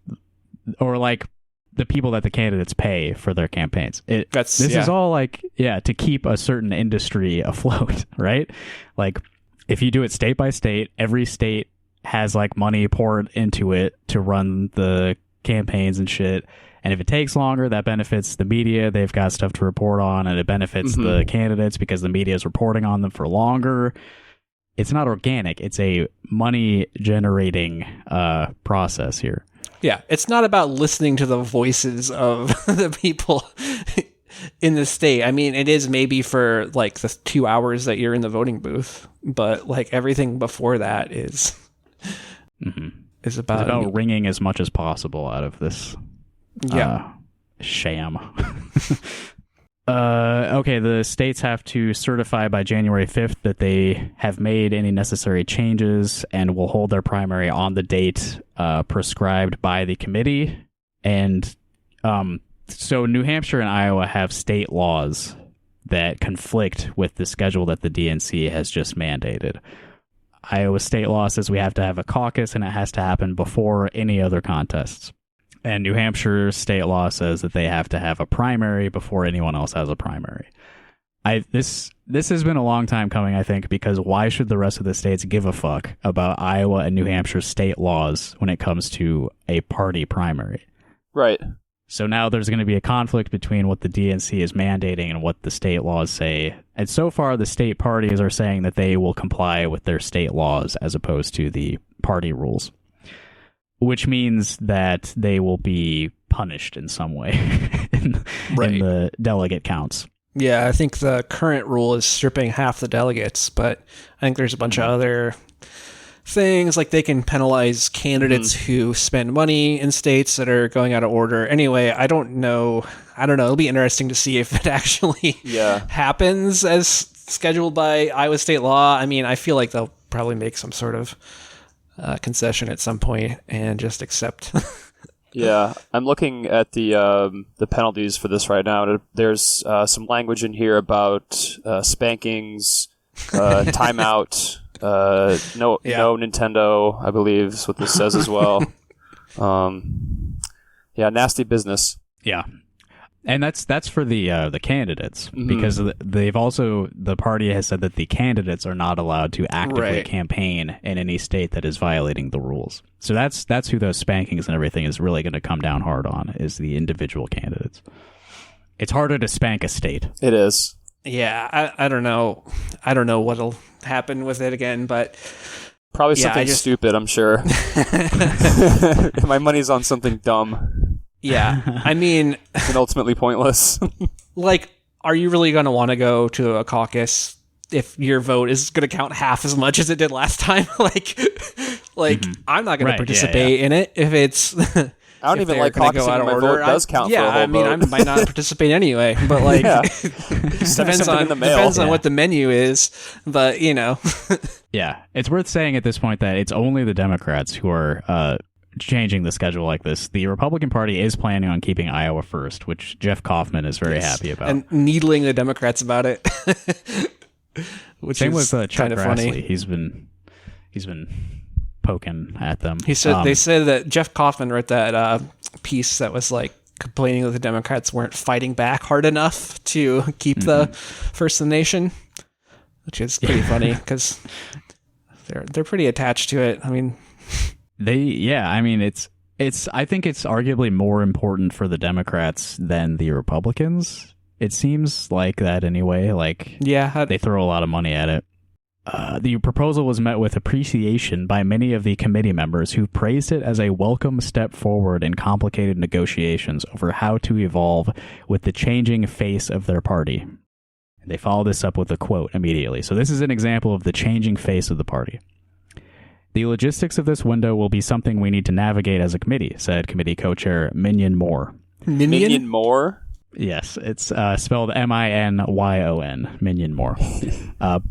or like the people that the candidates pay for their campaigns. This is all like, to keep a certain industry afloat, right? Like if you do it state by state, every state has like money poured into it to run the campaigns and shit. And if it takes longer, that benefits the media. They've got stuff to report on, and it benefits the candidates because the media is reporting on them for longer. It's not organic. It's a money-generating process here. Yeah, it's not about listening to the voices of the people in the state. I mean, it is maybe for like the 2 hours that you're in the voting booth, but like everything before that is about wringing as much as possible out of this sham. Okay, the states have to certify by January 5th that they have made any necessary changes and will hold their primary on the date prescribed by the committee. And so New Hampshire and Iowa have state laws that conflict with the schedule that the DNC has just mandated. Iowa state law says we have to have a caucus and it has to happen before any other contests. And New Hampshire state law says that they have to have a primary before anyone else has a primary. This has been a long time coming, I think, because why should the rest of the states give a fuck about Iowa and New Hampshire state laws when it comes to a party primary? Right. So now there's going to be a conflict between what the DNC is mandating and what the state laws say. And so far, the state parties are saying that they will comply with their state laws as opposed to the party rules, which means that they will be punished in some way in the delegate counts. Yeah, I think the current rule is stripping half the delegates, but I think there's a bunch of other things, like they can penalize candidates who spend money in states that are going out of order. Anyway, I don't know. It'll be interesting to see if it actually happens as scheduled by Iowa state law. I mean, I feel like they'll probably make some sort of concession at some point and just accept. Yeah, I'm looking at the penalties for this right now. There's some language in here about spankings, timeout, no Nintendo, I believe is what this says as well. Nasty business. Yeah. And that's for the candidates, because the party has said that the candidates are not allowed to actively campaign in any state that is violating the rules. So that's who those spankings and everything is really going to come down hard on, is the individual candidates. It's harder to spank a state. It is. Yeah, I don't know. I don't know what'll happen with it again, but probably something stupid, I'm sure. My money's on something dumb. Yeah, I mean... and ultimately pointless. Like, are you really going to want to go to a caucus if your vote is going to count half as much as it did last time? I'm not going to participate in it if it's... I don't even like caucusing when my vote does count for a whole vote. I mean, I might not participate anyway, but depends on what the menu is, but Yeah, it's worth saying at this point that it's only the Democrats who are... changing the schedule like this. The Republican Party is planning on keeping Iowa first, which Jeff Kaufman is very happy about, and needling the Democrats about it. Which Same is with Chuck kind of Grassley. funny. He's been poking at them. He said they said that Jeff Kaufman wrote that piece that was like complaining that the Democrats weren't fighting back hard enough to keep the first in the nation, which is pretty funny because they're pretty attached to it. I mean. It's I think it's arguably more important for the Democrats than the Republicans. It seems like that anyway. They throw a lot of money at it. The proposal was met with appreciation by many of the committee members, who praised it as a welcome step forward in complicated negotiations over how to evolve with the changing face of their party. They follow this up with a quote immediately. So this is an example of the changing face of the party. The logistics of this window will be something we need to navigate as a committee, said committee co-chair Minion Moore. Minion Moore? Yes, it's spelled Minyon, Minion Moore.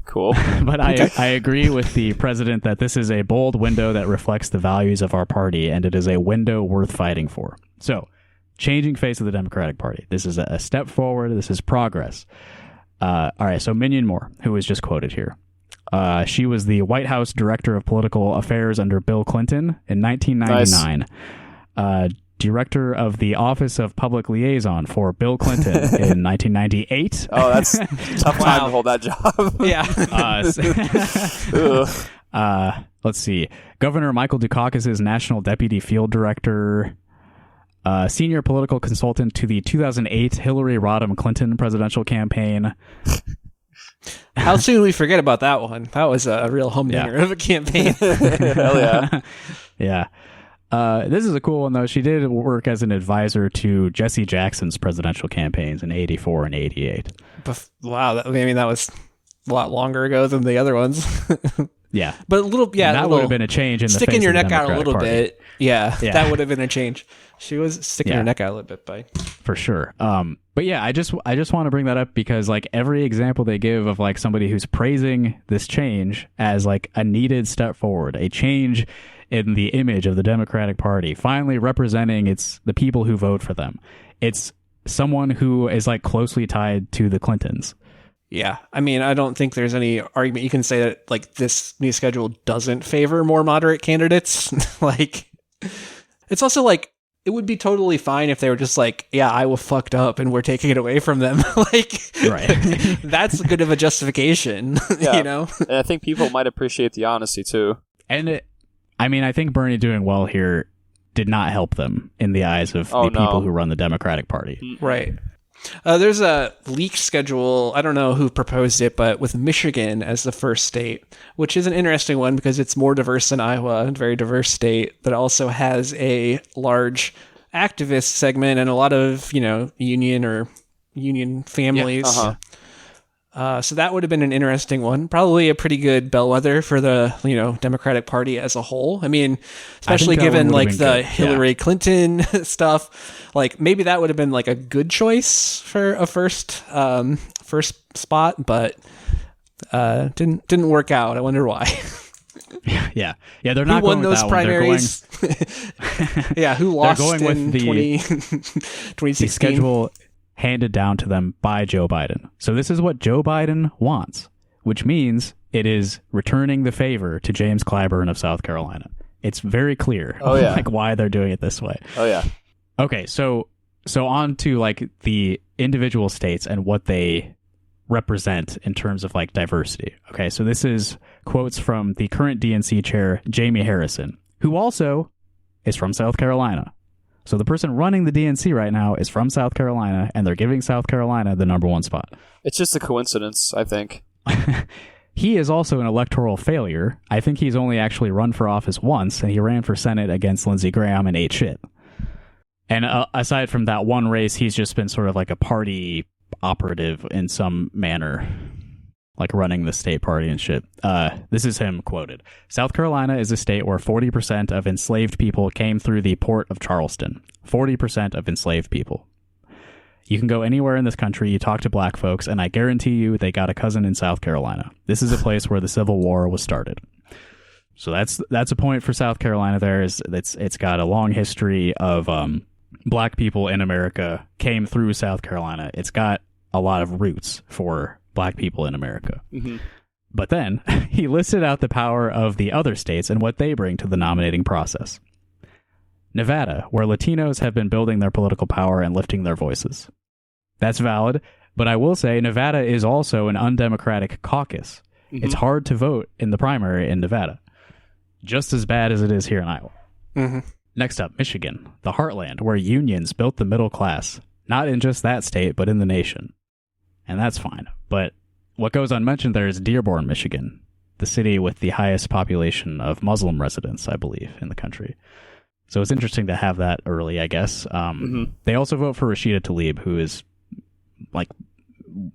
Cool. But I agree with the president that this is a bold window that reflects the values of our party, and it is a window worth fighting for. So, changing face of the Democratic Party. This is a step forward. This is progress. All right, so Minion Moore, who was just quoted here. She was the White House Director of Political Affairs under Bill Clinton in 1999. Nice. Director of the Office of Public Liaison for Bill Clinton in 1998. Oh, that's a tough time to hold that job. Yeah. Let's see. Governor Michael Dukakis' National Deputy Field Director. Senior political consultant to the 2008 Hillary Rodham Clinton presidential campaign. How soon we forget about that one? That was a real humdinger of a campaign. Hell yeah. Yeah. This is a cool one, though. She did work as an advisor to Jesse Jackson's presidential campaigns in 84 and 88. Wow. That was a lot longer ago than the other ones. Yeah. But that would have been a change in the sticking face your of the neck out a Democratic little Party. bit. Yeah, that would have been a change. She was sticking her neck out a little bit, by for sure. But yeah, I just want to bring that up because every example they give of somebody who's praising this change as a needed step forward, a change in the image of the Democratic Party, finally representing the people who vote for them. It's someone who is closely tied to the Clintons. Yeah, I mean, I don't think there's any argument you can say that this new schedule doesn't favor more moderate candidates. It's also it would be totally fine if they were just like, yeah, Iowa fucked up and we're taking it away from them. Like, Right. that's good of a justification, Yeah. you know? And I think people might appreciate the honesty too. And I think Bernie doing well here did not help them in the eyes of Oh, the people no. who run the Democratic Party. Right. There's a leaked schedule. I don't know who proposed it, but with Michigan as the first state, which is an interesting one because it's more diverse than Iowa, a very diverse state, but also has a large activist segment and a lot of, union families. Uh-huh. So that would have been an interesting one. Probably a pretty good bellwether for the, Democratic Party as a whole. I mean, especially that given one would like have the been good. Hillary Clinton stuff, like maybe that would have been like a good choice for a first spot, but didn't work out. I wonder why. Yeah. They're not Who won going with those that one. They're going- primaries? Yeah, who lost going with in the- 2016? the schedule handed down to them by Joe Biden. So this is what Joe Biden wants, which means it is returning the favor to James Clyburn of South Carolina. It's very clear Oh, yeah. like why they're doing it this way. Oh yeah. Okay, so on to like the individual states and what they represent in terms of like diversity. Okay, so this is quotes from the current DNC chair, Jamie Harrison, who also is from South Carolina. So the person running the DNC right now is from South Carolina, and they're giving South Carolina the number one spot. It's just a coincidence, I think. He is also an electoral failure. I think he's only actually run for office once, and he ran for Senate against Lindsey Graham and ate shit. And aside from that one race, he's just been sort of like a party operative in some manner, like running the state party and shit. This is him quoted. South Carolina is a state where 40% of enslaved people came through the port of Charleston. 40% of enslaved people. You can go anywhere in this country, you talk to black folks, and I guarantee you they got a cousin in South Carolina. This is a place where the Civil War was started. So that's a point for South Carolina there. It's got a long history of black people in America came through South Carolina. It's got a lot of roots for black people in America. Mm-hmm. But then he listed out the power of the other states and what they bring to the nominating process. Nevada, where Latinos have been building their political power and lifting their voices. That's valid, but I will say Nevada is also an undemocratic caucus. Mm-hmm. It's hard to vote in the primary in Nevada. Just as bad as it is here in Iowa. Mm-hmm. Next up, Michigan, the heartland where unions built the middle class. Not in just that state, but in the nation. And that's fine. But what goes unmentioned there is Dearborn, Michigan, the city with the highest population of Muslim residents, I believe, in the country. So it's interesting to have that early, I guess. They also vote for Rashida Tlaib, who is like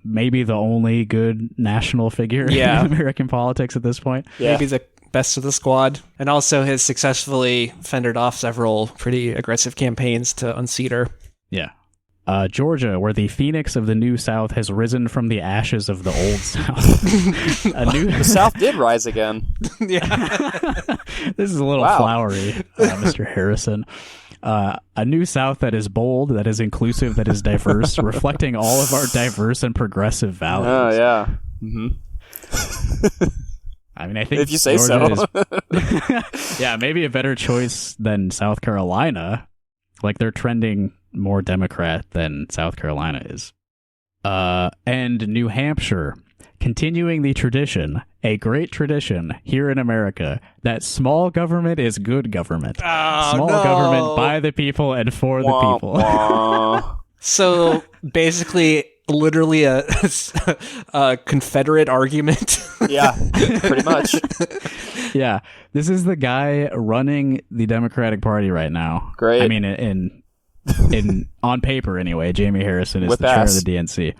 maybe the only good national figure in American politics at this point. Yeah. Maybe the best of the squad, and also has successfully fended off several pretty aggressive campaigns to unseat her. Yeah. Georgia, where the phoenix of the New South has risen from the ashes of the Old South. The South did rise again. This is a little flowery, Mr. Harrison. A New South that is bold, that is inclusive, that is diverse, reflecting all of our diverse and progressive values. Oh yeah. Mm-hmm. I mean, I think If you say Georgia so. is, yeah, maybe a better choice than South Carolina. Like, they're trending more Democrat than South Carolina is. And New Hampshire, continuing the tradition, a great tradition here in America, that small government is good government. Small government by the people and for the people. So basically, literally a Confederate argument. Yeah, pretty much. Yeah, this is the guy running the Democratic Party right now. Great. I mean, in on paper anyway, Jamie Harrison is Whip the chair ass. of the DNC.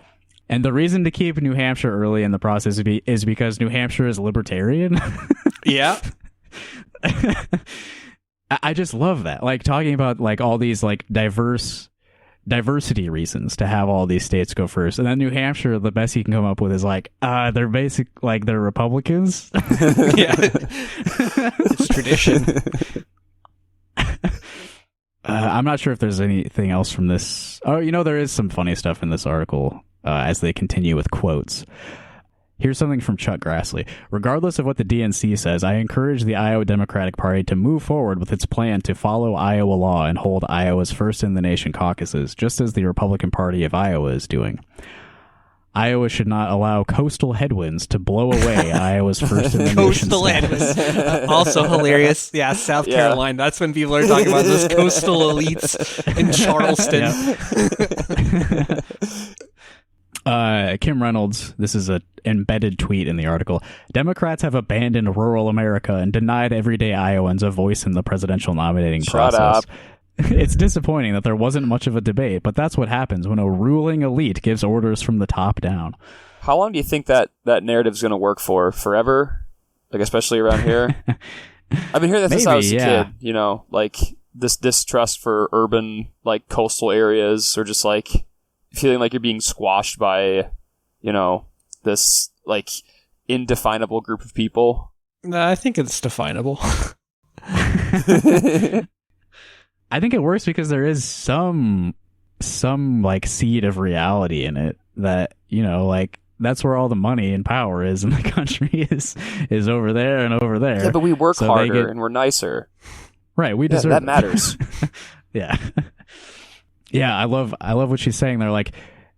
And the reason to keep New Hampshire early in the process is because New Hampshire is libertarian. Yeah. I just love that. Like, talking about like all these like diversity reasons to have all these states go first. And then New Hampshire, the best you can come up with is like, they're they're Republicans. Yeah. It's tradition. I'm not sure if there's anything else from this. Oh, there is some funny stuff in this article as they continue with quotes. Here's something from Chuck Grassley. Regardless of what the DNC says, I encourage the Iowa Democratic Party to move forward with its plan to follow Iowa law and hold Iowa's first-in-the-nation caucuses, just as the Republican Party of Iowa is doing. Iowa should not allow coastal headwinds to blow away Iowa's first-in-the-nation Coastal status. headwinds. Also hilarious. Yeah, South Carolina. That's when people are talking about those coastal elites in Charleston. Kim Reynolds, this is an embedded tweet in the article. Democrats have abandoned rural America and denied everyday Iowans a voice in the presidential nominating Shut process. up. It's disappointing that there wasn't much of a debate, but that's what happens when a ruling elite gives orders from the top down. How long do you think that narrative's going to work for? Forever? Like, especially around here? I've been hearing that since I was a kid, you know, like this distrust for urban, like coastal areas, or just like feeling like you're being squashed by, you know, this like indefinable group of people. No, I think it's definable. I think it works because there is some like seed of reality in it that, you know, like that's where all the money and power is in the country is over there and over there. Yeah, but we work harder and we're nicer. Right, we deserve that matters. Yeah. Yeah, I love what she's saying. They're like,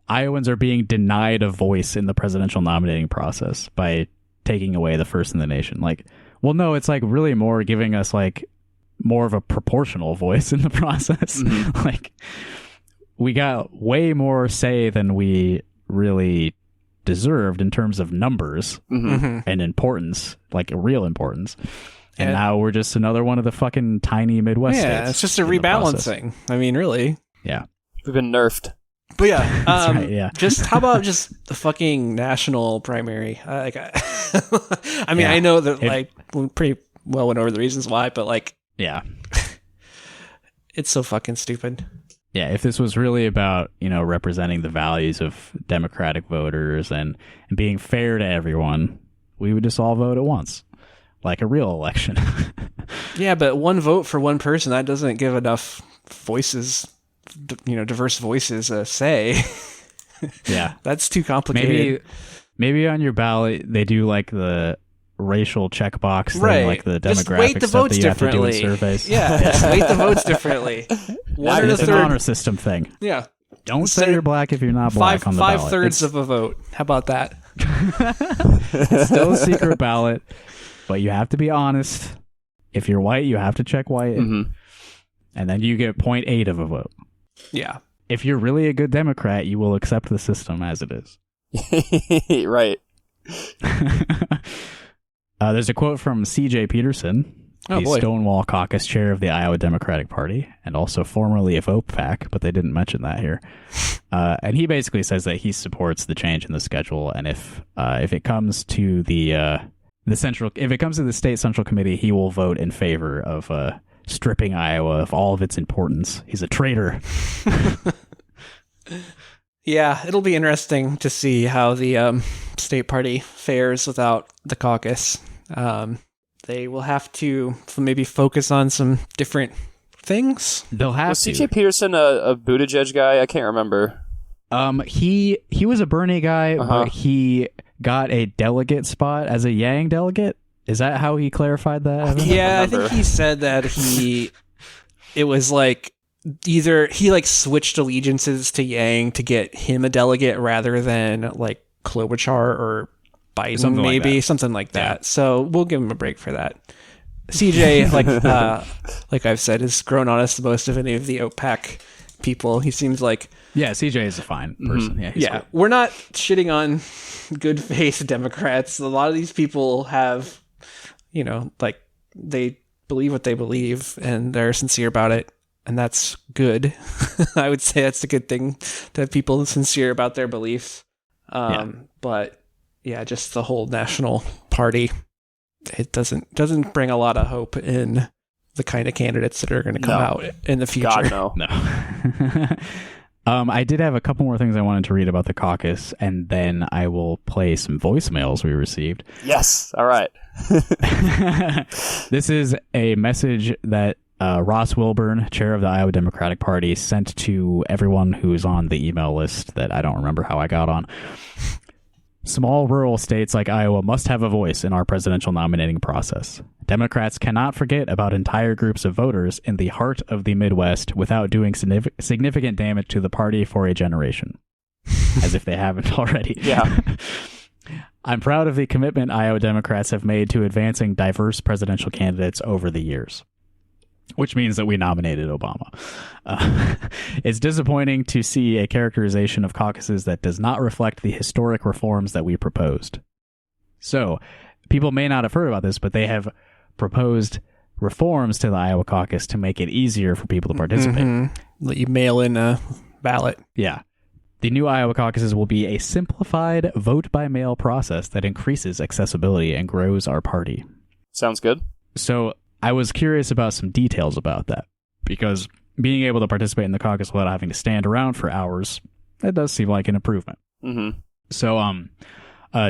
Iowans are being denied a voice in the presidential nominating process by taking away the first in the nation. Like, well, no, it's like really more giving us like more of a proportional voice in the process. Mm-hmm. Like, we got way more say than we really deserved in terms of numbers and importance, like real importance. And now we're just another one of the fucking tiny Midwest states. Yeah, it's just a rebalancing. I mean, really. Yeah. We've been nerfed. But yeah, That's right, yeah. Just how about just the fucking national primary? I mean, Yeah. I know that like we pretty well went over the reasons why, but like, Yeah. it's so fucking stupid. Yeah, if this was really about, you know, representing the values of Democratic voters and being fair to everyone, we would just all vote at once, like a real election. Yeah, but one vote for one person, that doesn't give enough voices, you know, diverse voices a say. Yeah. That's too complicated. Maybe on your ballot they do like the racial checkbox thing, Right. like the Just demographic weight the stuff votes that you have to do in differently. surveys. Yeah, just weight the votes differently. One and a It's an third. honor system thing. Yeah. Don't say you're black if you're not black on the ballot. 5/3 of a vote. How about that? It's still a secret ballot, but you have to be honest. If you're white, you have to check white, Mm-hmm. and then you get 0.8 of a vote. Yeah. If you're really a good Democrat, you will accept the system as it is. Right. There's a quote from C.J. Peterson, Oh, the boy. Stonewall Caucus chair of the Iowa Democratic Party, and also formerly of OPAC, but they didn't mention that here. And he basically says that he supports the change in the schedule, and if it comes to the state central committee, he will vote in favor of stripping Iowa of all of its importance. He's a traitor. Yeah, it'll be interesting to see how the state party fares without the caucus. They will have to maybe focus on some different things. They'll have Was to. C.J. Peterson a Buttigieg guy? I can't remember. He was a Bernie guy, Uh-huh. but he got a delegate spot as a Yang delegate. Is that how he clarified that? Evan? Yeah, I think remember. he said that it was like either he like switched allegiances to Yang to get him a delegate rather than like Klobuchar or Biden, Something like maybe that. something like that. So we'll give him a break for that. CJ, like I've said, has grown on us the most of any of the OPAC people. He seems like Yeah, CJ is a fine person. Yeah, he's yeah, cool. we're not shitting on good faith Democrats. A lot of these people have, you know, like they believe what they believe and they're sincere about it. And that's good. I would say that's a good thing to have people sincere about their beliefs. But yeah, just the whole national party, it doesn't bring a lot of hope in the kind of candidates that are going to come No. out in the future. God, no. No. I did have a couple more things I wanted to read about the caucus, and then I will play some voicemails we received. Yes. All right. This is a message that Ross Wilburn, chair of the Iowa Democratic Party, sent to everyone who's on the email list that I don't remember how I got on. Small rural states like Iowa must have a voice in our presidential nominating process. Democrats cannot forget about entire groups of voters in the heart of the Midwest without doing significant damage to the party for a generation. As if they haven't already. Yeah. I'm proud of the commitment Iowa Democrats have made to advancing diverse presidential candidates over the years. Which means that we nominated Obama. It's disappointing to see a characterization of caucuses that does not reflect the historic reforms that we proposed. So, people may not have heard about this, but they have proposed reforms to the Iowa caucus to make it easier for people to participate. Mm-hmm. Let you mail in a ballot. Yeah. The new Iowa caucuses will be a simplified vote-by-mail process that increases accessibility and grows our party. Sounds good. So, I was curious about some details about that, because being able to participate in the caucus without having to stand around for hours, that does seem like an improvement. Mm-hmm. So,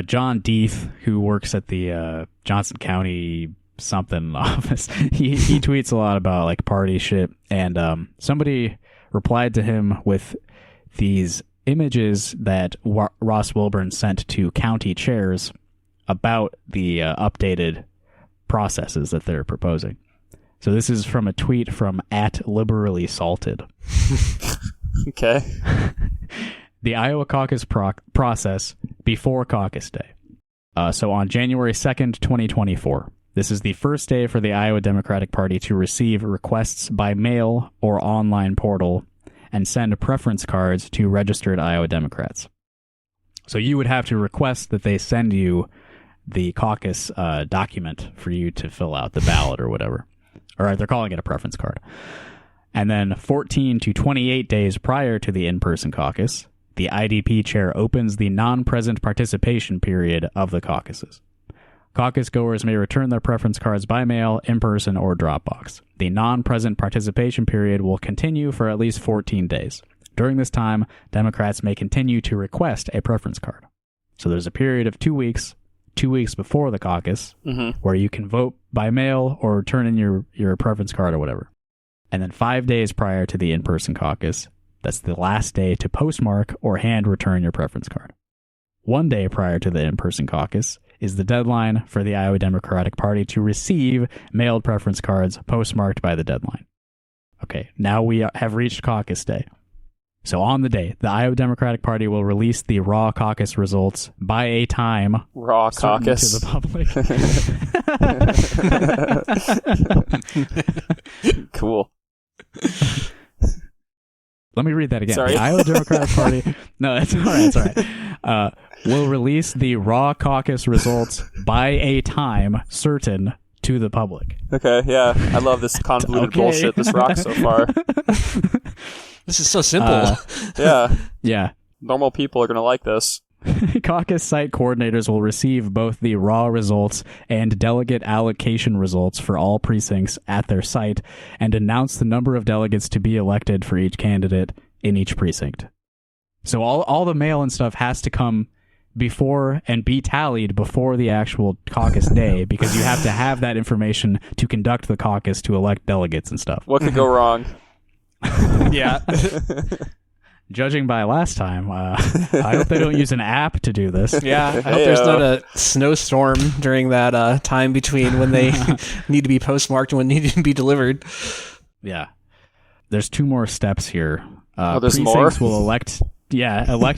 John Deeth, who works at the Johnson County something office, he tweets a lot about like party shit, and somebody replied to him with these images that Ross Wilburn sent to county chairs about the updated processes that they're proposing. So this is from a tweet from @liberally_salted. Okay. The Iowa caucus process before caucus day. So on January 2nd, 2024, this is the first day for the Iowa Democratic Party to receive requests by mail or online portal and send preference cards to registered Iowa Democrats. So you would have to request that they send you the caucus document for you to fill out the ballot or whatever. Or they're calling it a preference card. And then 14 to 28 days prior to the in-person caucus, the IDP chair opens the non-present participation period of the caucuses. Caucus goers may return their preference cards by mail, in person, or Dropbox. The non-present participation period will continue for at least 14 days. During this time, Democrats may continue to request a preference card. So there's a period of 2 weeks, 2 weeks before the caucus, where you can vote by mail or turn in your preference card or whatever. And then 5 days prior to the in-person caucus, that's the last day to postmark or hand return your preference card. 1 day prior to the in-person caucus is the deadline for the Iowa Democratic Party to receive mailed preference cards postmarked by the deadline. Okay, now we have reached caucus day. So on the day, the Iowa Democratic Party will release the raw caucus results by a time Raw caucus to the public. Cool. Let me read that again. Sorry. The Iowa Democratic Party... No, it's all right. It's all right. Will release the raw caucus results by a time certain to the public. Okay, yeah. I love this convoluted bullshit. This rocks so far. This is so simple. Yeah. Yeah. Normal people are going to like this. Caucus site coordinators will receive both the raw results and delegate allocation results for all precincts at their site and announce the number of delegates to be elected for each candidate in each precinct. So all the mail and stuff has to come before and be tallied before the actual caucus day, because you have to have that information to conduct the caucus to elect delegates and stuff. What could go wrong? Yeah. Judging by last time, I hope they don't use an app to do this. Yeah, I hope there's not a snowstorm during that time between when they need to be postmarked and when they need to be delivered. Yeah. There's 2 more steps here. There's precincts more? will elect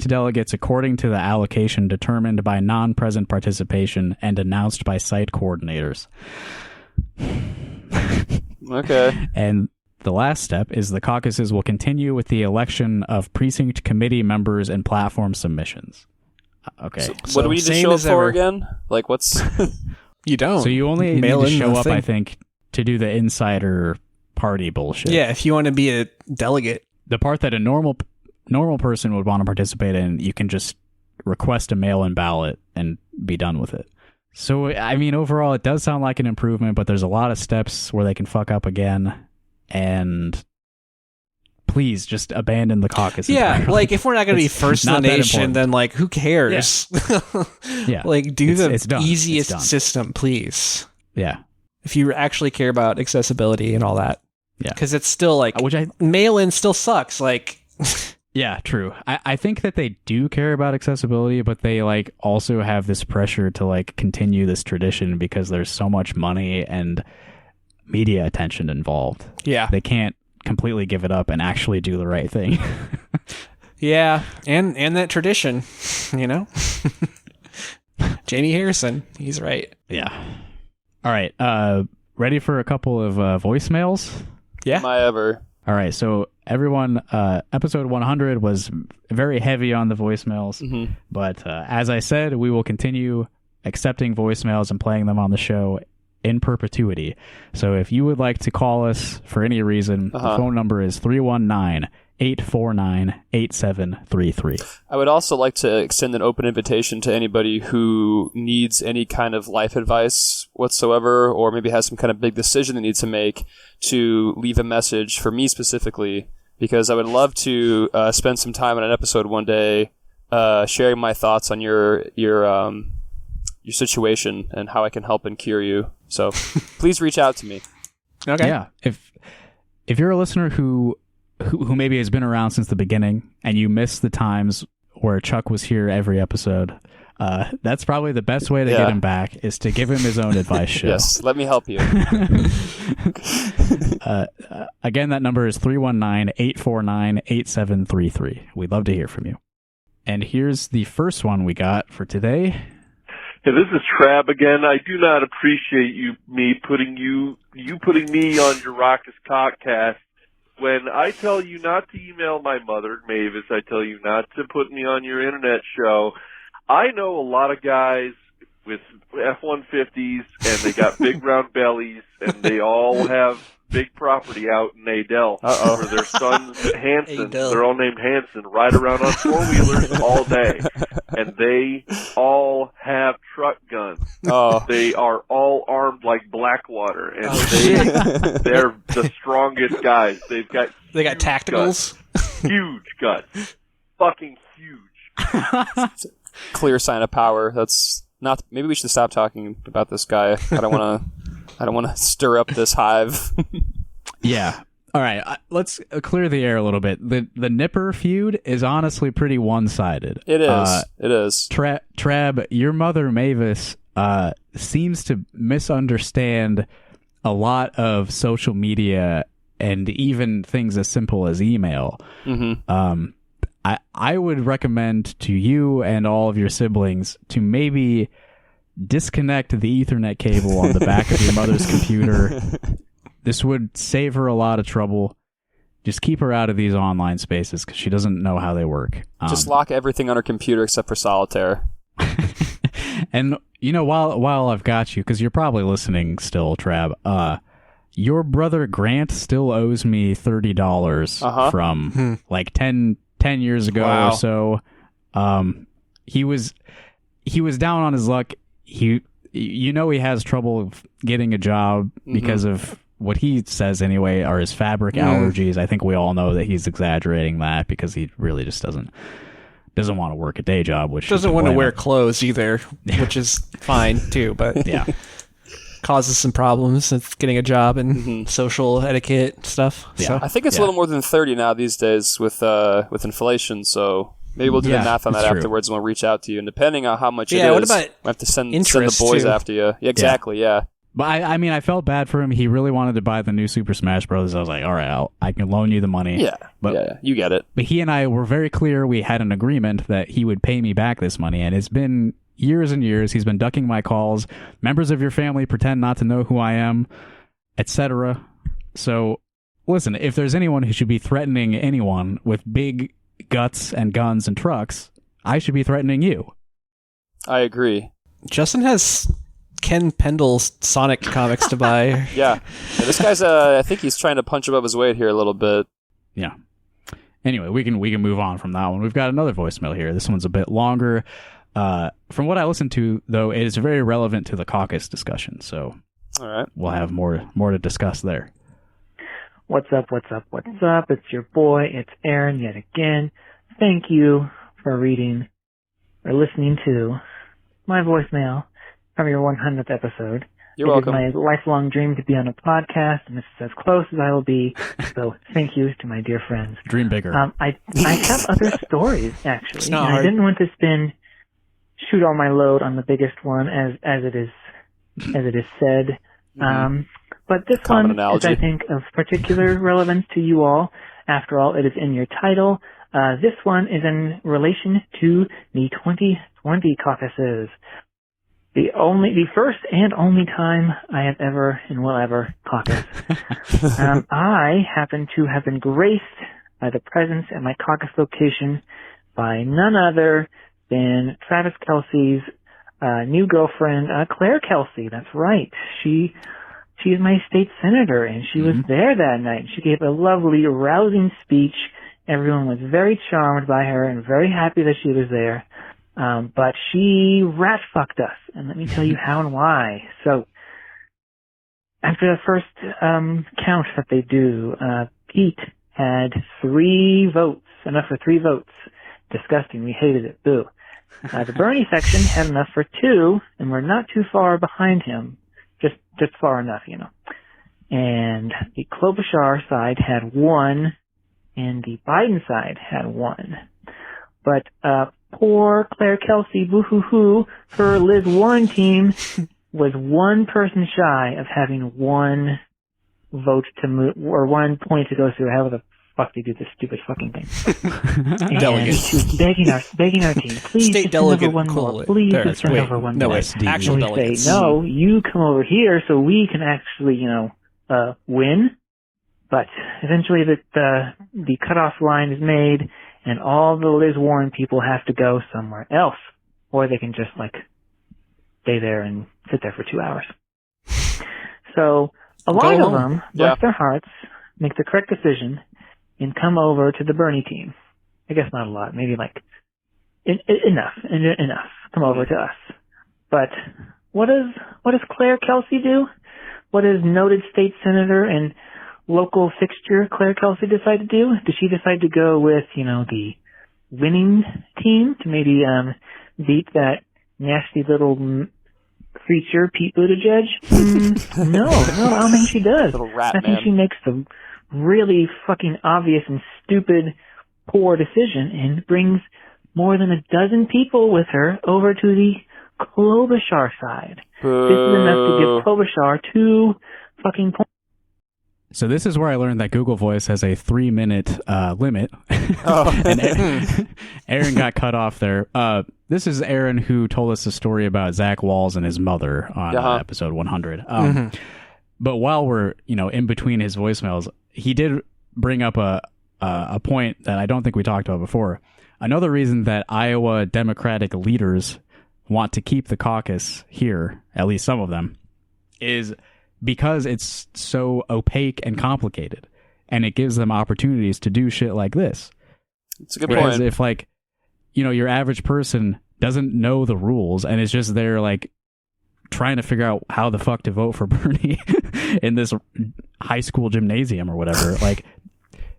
delegates according to the allocation determined by non-present participation and announced by site coordinators. Okay. And the last step is the caucuses will continue with the election of precinct committee members and platform submissions. Okay. What do we need to same show up as for ever. again? Like, what's... You don't. So you only need Mail to in show the up, thing. I think, to do the insider party bullshit. Yeah, if you want to be a delegate. The part that a normal person would want to participate in, you can just request a mail-in ballot and be done with it. So, I mean, overall, it does sound like an improvement, but there's a lot of steps where they can fuck up again. And please just abandon the caucus. Yeah, entirely. like if we're not going to be first in the not that nation, important. then like who cares? Yeah. Like do It's done. easiest It's done. system, please. Yeah. If you actually care about accessibility and all that. Yeah. Because it's still like Which I mail in still sucks. Like Yeah, true. I think that they do care about accessibility, but they like also have this pressure to like continue this tradition because there's so much money and media attention involved. Yeah. They can't completely give it up and actually do the right thing. Yeah, and that tradition, you know? Jamie Harrison, he's right. Yeah. All right. Ready for a couple of voicemails? Yeah. Am I ever? All right. So everyone, episode 100 was very heavy on the voicemails, but as I said, we will continue accepting voicemails and playing them on the show in perpetuity. So if you would like to call us for any reason, the phone number is 319-849-8733. I would also like to extend an open invitation to anybody who needs any kind of life advice whatsoever, or maybe has some kind of big decision they need to make, to leave a message for me specifically, because I would love to spend some time on an episode one day sharing my thoughts on your situation and how I can help and cure you. So please reach out to me. Okay. Yeah. If you're a listener who maybe has been around since the beginning and you miss the times where Chuck was here every episode, that's probably the best way to get him back is to give him his own advice show. Yes, let me help you. Again, that number is 319-849-8733. We'd love to hear from you. And here's the first one we got for today. Hey, this is Trab again. I do not appreciate me putting me on your Raucous Cockcast. When I tell you not to email my mother, Mavis, I tell you not to put me on your internet show. I know a lot of guys with F-150s, and they got big round bellies, and they all have big property out in Adel. Where their sons, Hanson, they're all named Hanson, ride around on four-wheelers all day. And they all have truck guns. Oh. They are all armed like Blackwater, and they're the strongest guys. They got tacticals, huge guts, fucking huge. Clear sign of power. That's not. Maybe we should stop talking about this guy. I don't want to stir up this hive. Yeah. All right, let's clear the air a little bit. The Nipper feud is honestly pretty one-sided. It is. It is. Trab, your mother Mavis seems to misunderstand a lot of social media and even things as simple as email. Mm-hmm. I would recommend to you and all of your siblings to maybe disconnect the Ethernet cable on the back of your mother's computer. This would save her a lot of trouble. Just keep her out of these online spaces because she doesn't know how they work. Just lock everything on her computer except for solitaire. And, you know, while I've got you, because you're probably listening still, Trab, your brother Grant still owes me $30 from like 10 years ago or so. He was down on his luck. He has trouble getting a job because of what he says anyway are his fabric allergies. I think we all know that he's exaggerating that because he really just doesn't want to work a day job, which doesn't want to wear clothes either, which is fine too, but yeah, causes some problems with getting a job and social etiquette stuff. Yeah. So I think it's a little more than 30 now these days with inflation, so maybe we'll do the math on that afterwards and we'll reach out to you. And depending on how much it is, what about we'll have to send the boys too? after you. Yeah, exactly, yeah. But I mean, I felt bad for him. He really wanted to buy the new Super Smash Bros. I was like, all right, I can loan you the money. Yeah, but you get it. But he and I were very clear. We had an agreement that he would pay me back this money, and it's been years and years. He's been ducking my calls. Members of your family pretend not to know who I am, etc. So, listen, if there's anyone who should be threatening anyone with big guts and guns and trucks, I should be threatening you. I agree. Justin has Ken Pendle's Sonic comics to buy. Yeah, this guy's I think he's trying to punch above his weight here a little bit. Yeah. Anyway, we can move on from that one. We've got another voicemail here. This one's a bit longer. From what I listened to, though, it is very relevant to the Caucus discussion. So, all right, we'll have more to discuss there. What's up? It's your boy. It's Aaron yet again. Thank you for reading or listening to my voicemail from your 100th episode. You're It welcome. is my lifelong dream to be on a podcast, and this is as close as I will be. So thank you to my dear friends. Dream bigger. I have other stories, actually. It's not and hard. I didn't want to shoot all my load on the biggest one, as it is said. But this Common one analogy. is, I think, of particular relevance to you all. After all, it is in your title. This one is in relation to the 2020 caucuses. The first and only time I have ever and will ever caucus. I happen to have been graced by the presence at my caucus location by none other than Travis Kelce's new girlfriend, Claire Kelsey. That's right. She is my state senator, and she was there that night. She gave a lovely, rousing speech. Everyone was very charmed by her and very happy that she was there. But she rat-fucked us, and let me tell you how and why. So, after the first count that they do, Pete had 3 votes, enough for 3 votes. Disgusting, we hated it, boo. The Bernie section had enough for 2, and we're not too far behind him. Just far enough, you know. And the Klobuchar side had 1, and the Biden side had 1. But, poor Claire Kelsey, boo-hoo-hoo, her Liz Warren team was 1 person shy of having 1 vote to move, or 1 point to go through. How the fuck they do this stupid fucking thing? And Delegate. she was begging our team, please State just delegate send over 1 more. Cole. Please There, just send wait, over 1 no, more. wait, SD. actual And we delegates. say, no, you come over here so we can actually, win. But eventually the cutoff line is made, and all the Liz Warren people have to go somewhere else. Or they can just, stay there and sit there for 2 hours. So, a lot of them, bless their hearts, make the correct decision and come over to the Bernie team. I guess not a lot, maybe enough. Come over to us. But what does Claire Kelsey do? What does noted state senator and local fixture Claire Kelsey decide to do? Does she decide to go with, the winning team to maybe beat that nasty little creature, Pete Buttigieg? No, I don't think she does. Little rat I think man. she makes the really fucking obvious and stupid, poor decision and brings more than 12 people with her over to the Klobuchar side. Boo. This is enough to give Klobuchar 2 fucking points. So this is where I learned that Google Voice has a 3-minute limit. Oh. And Aaron got cut off there. This is Aaron who told us a story about Zach Walls and his mother on episode 100. But while we're in between his voicemails, he did bring up a point that I don't think we talked about before. Another reason that Iowa Democratic leaders want to keep the caucus here, at least some of them, is because it's so opaque and complicated, and it gives them opportunities to do shit like this. It's a good Whereas point. if your average person doesn't know the rules and is just there trying to figure out how the fuck to vote for Bernie in this high school gymnasium or whatever,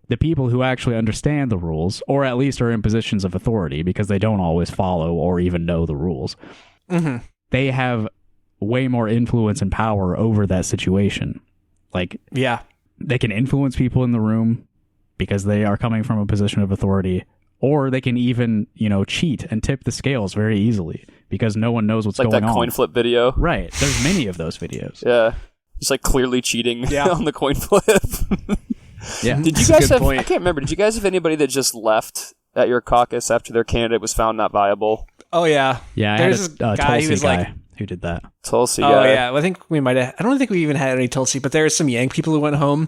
the people who actually understand the rules, or at least are in positions of authority because they don't always follow or even know the rules, they have way more influence and power over that situation. They can influence people in the room because they are coming from a position of authority, or they can even, cheat and tip the scales very easily because no one knows what's going on. Like that coin flip video. Right. There's many of those videos. Yeah. Just clearly cheating on the coin flip. Yeah. Did you guys have, I can't remember, did you guys have anybody that just left at your caucus after their candidate was found not viable? Oh, yeah. Yeah, I There's had this a guy Tulsi who was guy who did that. Tulsi Oh, guy. yeah. Well, I think we might have. I don't think we even had any Tulsi, but there were some Yang people who went home.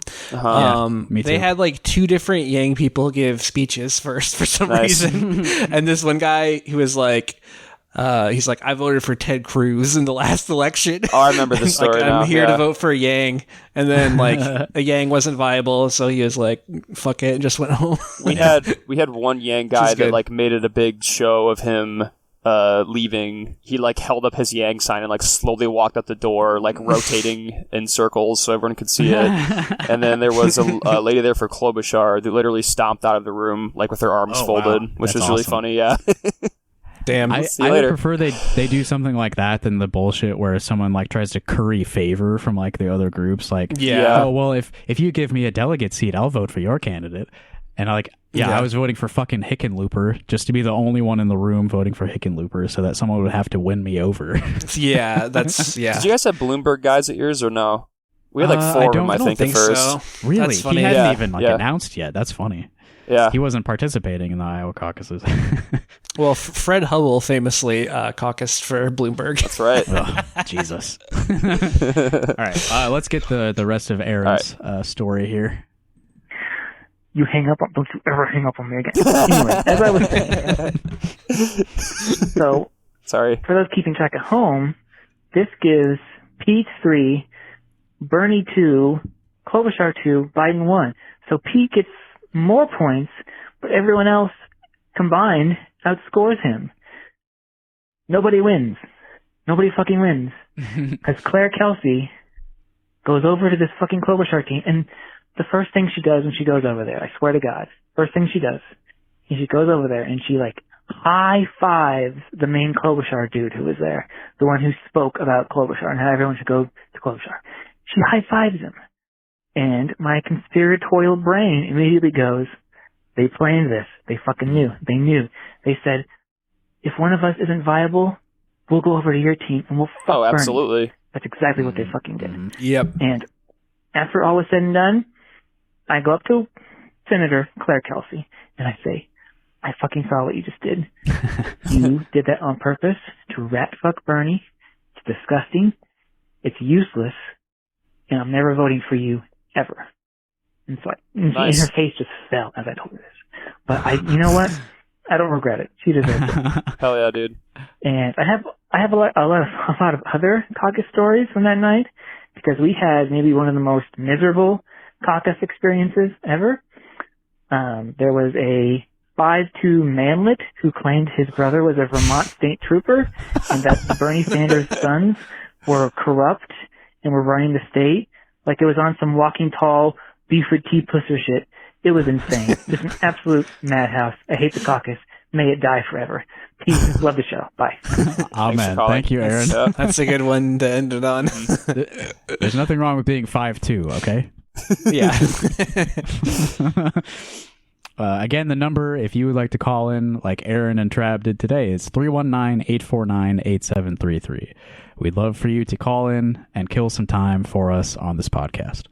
Me They too. had 2 different Yang people give speeches first for some Nice. reason. And this one guy who was he's like, I voted for Ted Cruz in the last election. Oh, I remember the story now. I'm here yeah. to vote for a Yang. And then a Yang wasn't viable, so he was like, fuck it, and just went home. We had one Yang guy good. that made it a big show of him leaving. He held up his Yang sign and slowly walked out the door, rotating in circles so everyone could see it. And then there was a lady there for Klobuchar that literally stomped out of the room with her arms folded, which That's was really awesome. funny. Yeah. Damn. I See you would later. prefer they do something like that than the bullshit where someone like tries to curry favor from like the other groups. Like, Yeah. oh well, if you give me a delegate seat, I'll vote for your candidate. And like, yeah, I was voting for fucking Hickenlooper just to be the only one in the room voting for Hickenlooper, so that someone would have to win me over. Yeah, that's yeah. Did you guys have Bloomberg guys at yours or no? We had like 4 of them, I think, at first. so. Really, That's funny. he hadn't Yeah, even like yeah. announced yet. That's funny. Yeah. He wasn't participating in the Iowa caucuses. Well, Fred Hubble famously caucused for Bloomberg. That's right. Ugh, Jesus. All right, let's get the rest of Aaron's story here. You hang up on, don't you ever hang up on me again. Anyway, as I was saying, so Sorry. for those keeping track at home, this gives Pete 3, Bernie 2, Klobuchar 2, Biden 1. So Pete gets more points, but everyone else combined outscores him. Nobody wins. Nobody fucking wins. Because Claire Kelsey goes over to this fucking Klobuchar team, and the first thing she does when she goes over there, I swear to God, first thing she does, is she goes over there and she like high fives the main Klobuchar dude who was there, the one who spoke about Klobuchar and how everyone should go to Klobuchar. She high fives him, and my conspiratorial brain immediately goes, they planned this. They fucking knew. They knew. They said, if one of us isn't viable, we'll go over to your team and we'll fuck Oh, Bernie. absolutely. That's exactly what they fucking did. Yep. And after all was said and done, I go up to Senator Claire Kelsey and I say, I fucking saw what you just did. You did that on purpose to rat fuck Bernie. It's disgusting. It's useless. And I'm never voting for you ever. And so Nice. her face just fell as I told her this. But you know what? I don't regret it. She deserves it. Hell yeah, dude. And I have a lot of other caucus stories from that night because we had maybe one of the most miserable caucus experiences ever. There was a 5'2" manlet who claimed his brother was a Vermont state trooper and that the Bernie Sanders sons were corrupt and were running the state. Like it was on some Walking Tall, Buford T. Pusser shit. It was insane. Just an absolute madhouse. I hate the caucus. May it die forever. Peace. Love the show. Bye. Amen. calling. Thank you, Aaron. Yeah. That's a good one to end it on. There's nothing wrong with being 5'2", okay? Yeah. Again, the number, if you would like to call in like Aaron and Trav did today, is 319-849-8733. We'd love for you to call in and kill some time for us on this podcast.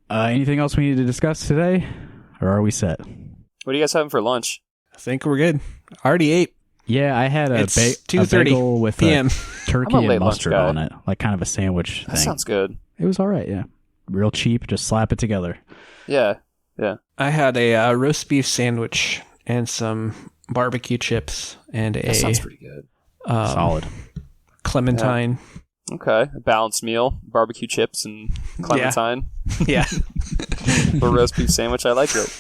Anything else we need to discuss today? Or are we set? What are you guys having for lunch? I think we're good. I already ate. Yeah, I had a, It's a 2:30 bagel with PM. turkey I'm a late and lunch mustard guy. on it. Like kind of a sandwich That thing. sounds good. It was all right, yeah. Real cheap, just slap it together. Yeah. Yeah. I had a roast beef sandwich and some barbecue chips and That sounds pretty good. Solid. clementine. Okay. A balanced meal. Barbecue chips and clementine. Yeah. For a roast beef sandwich. I like it.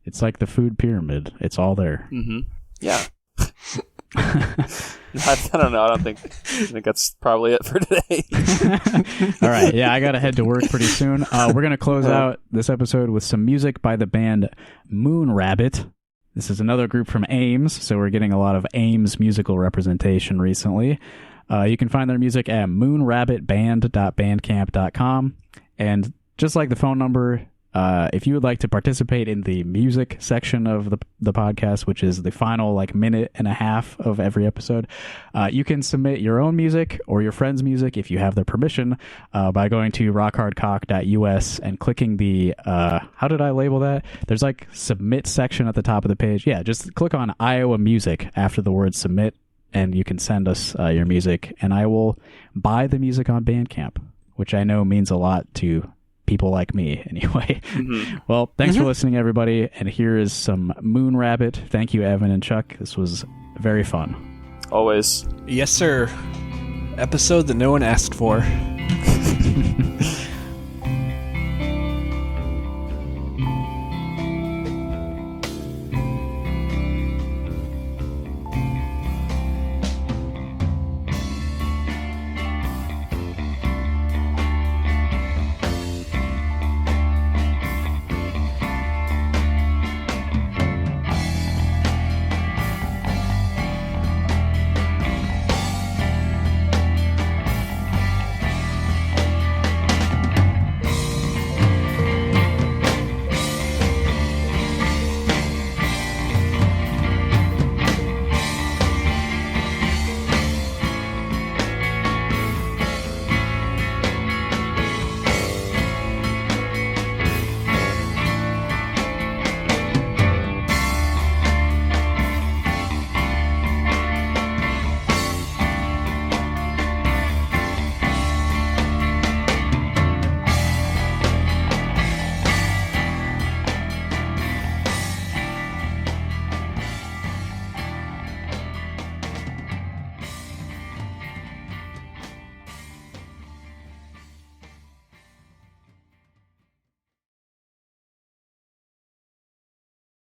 It's like the food pyramid. It's all there. Mm-hmm. Yeah. I don't know. I think that's probably it for today. All right. Yeah, I got to head to work pretty soon. We're going to close out this episode with some music by the band Moon Rabbit. This is another group from Ames, so we're getting a lot of Ames musical representation recently. You can find their music at moonrabbitband.bandcamp.com. And just like the phone number, if you would like to participate in the music section of the podcast, which is the final like minute and a half of every episode, you can submit your own music or your friend's music if you have their permission by going to rockhardcock.us and clicking the how did I label that? There's like submit section at the top of the page. Yeah, just click on Iowa Music after the word submit, and you can send us your music, and I will buy the music on Bandcamp, which I know means a lot to people like me anyway. Mm-hmm. Well, thanks for listening, everybody, and here is some Moon Rabbit. Thank you, Evan and Chuck. This was very fun. Always. Yes, sir. Episode that no one asked for.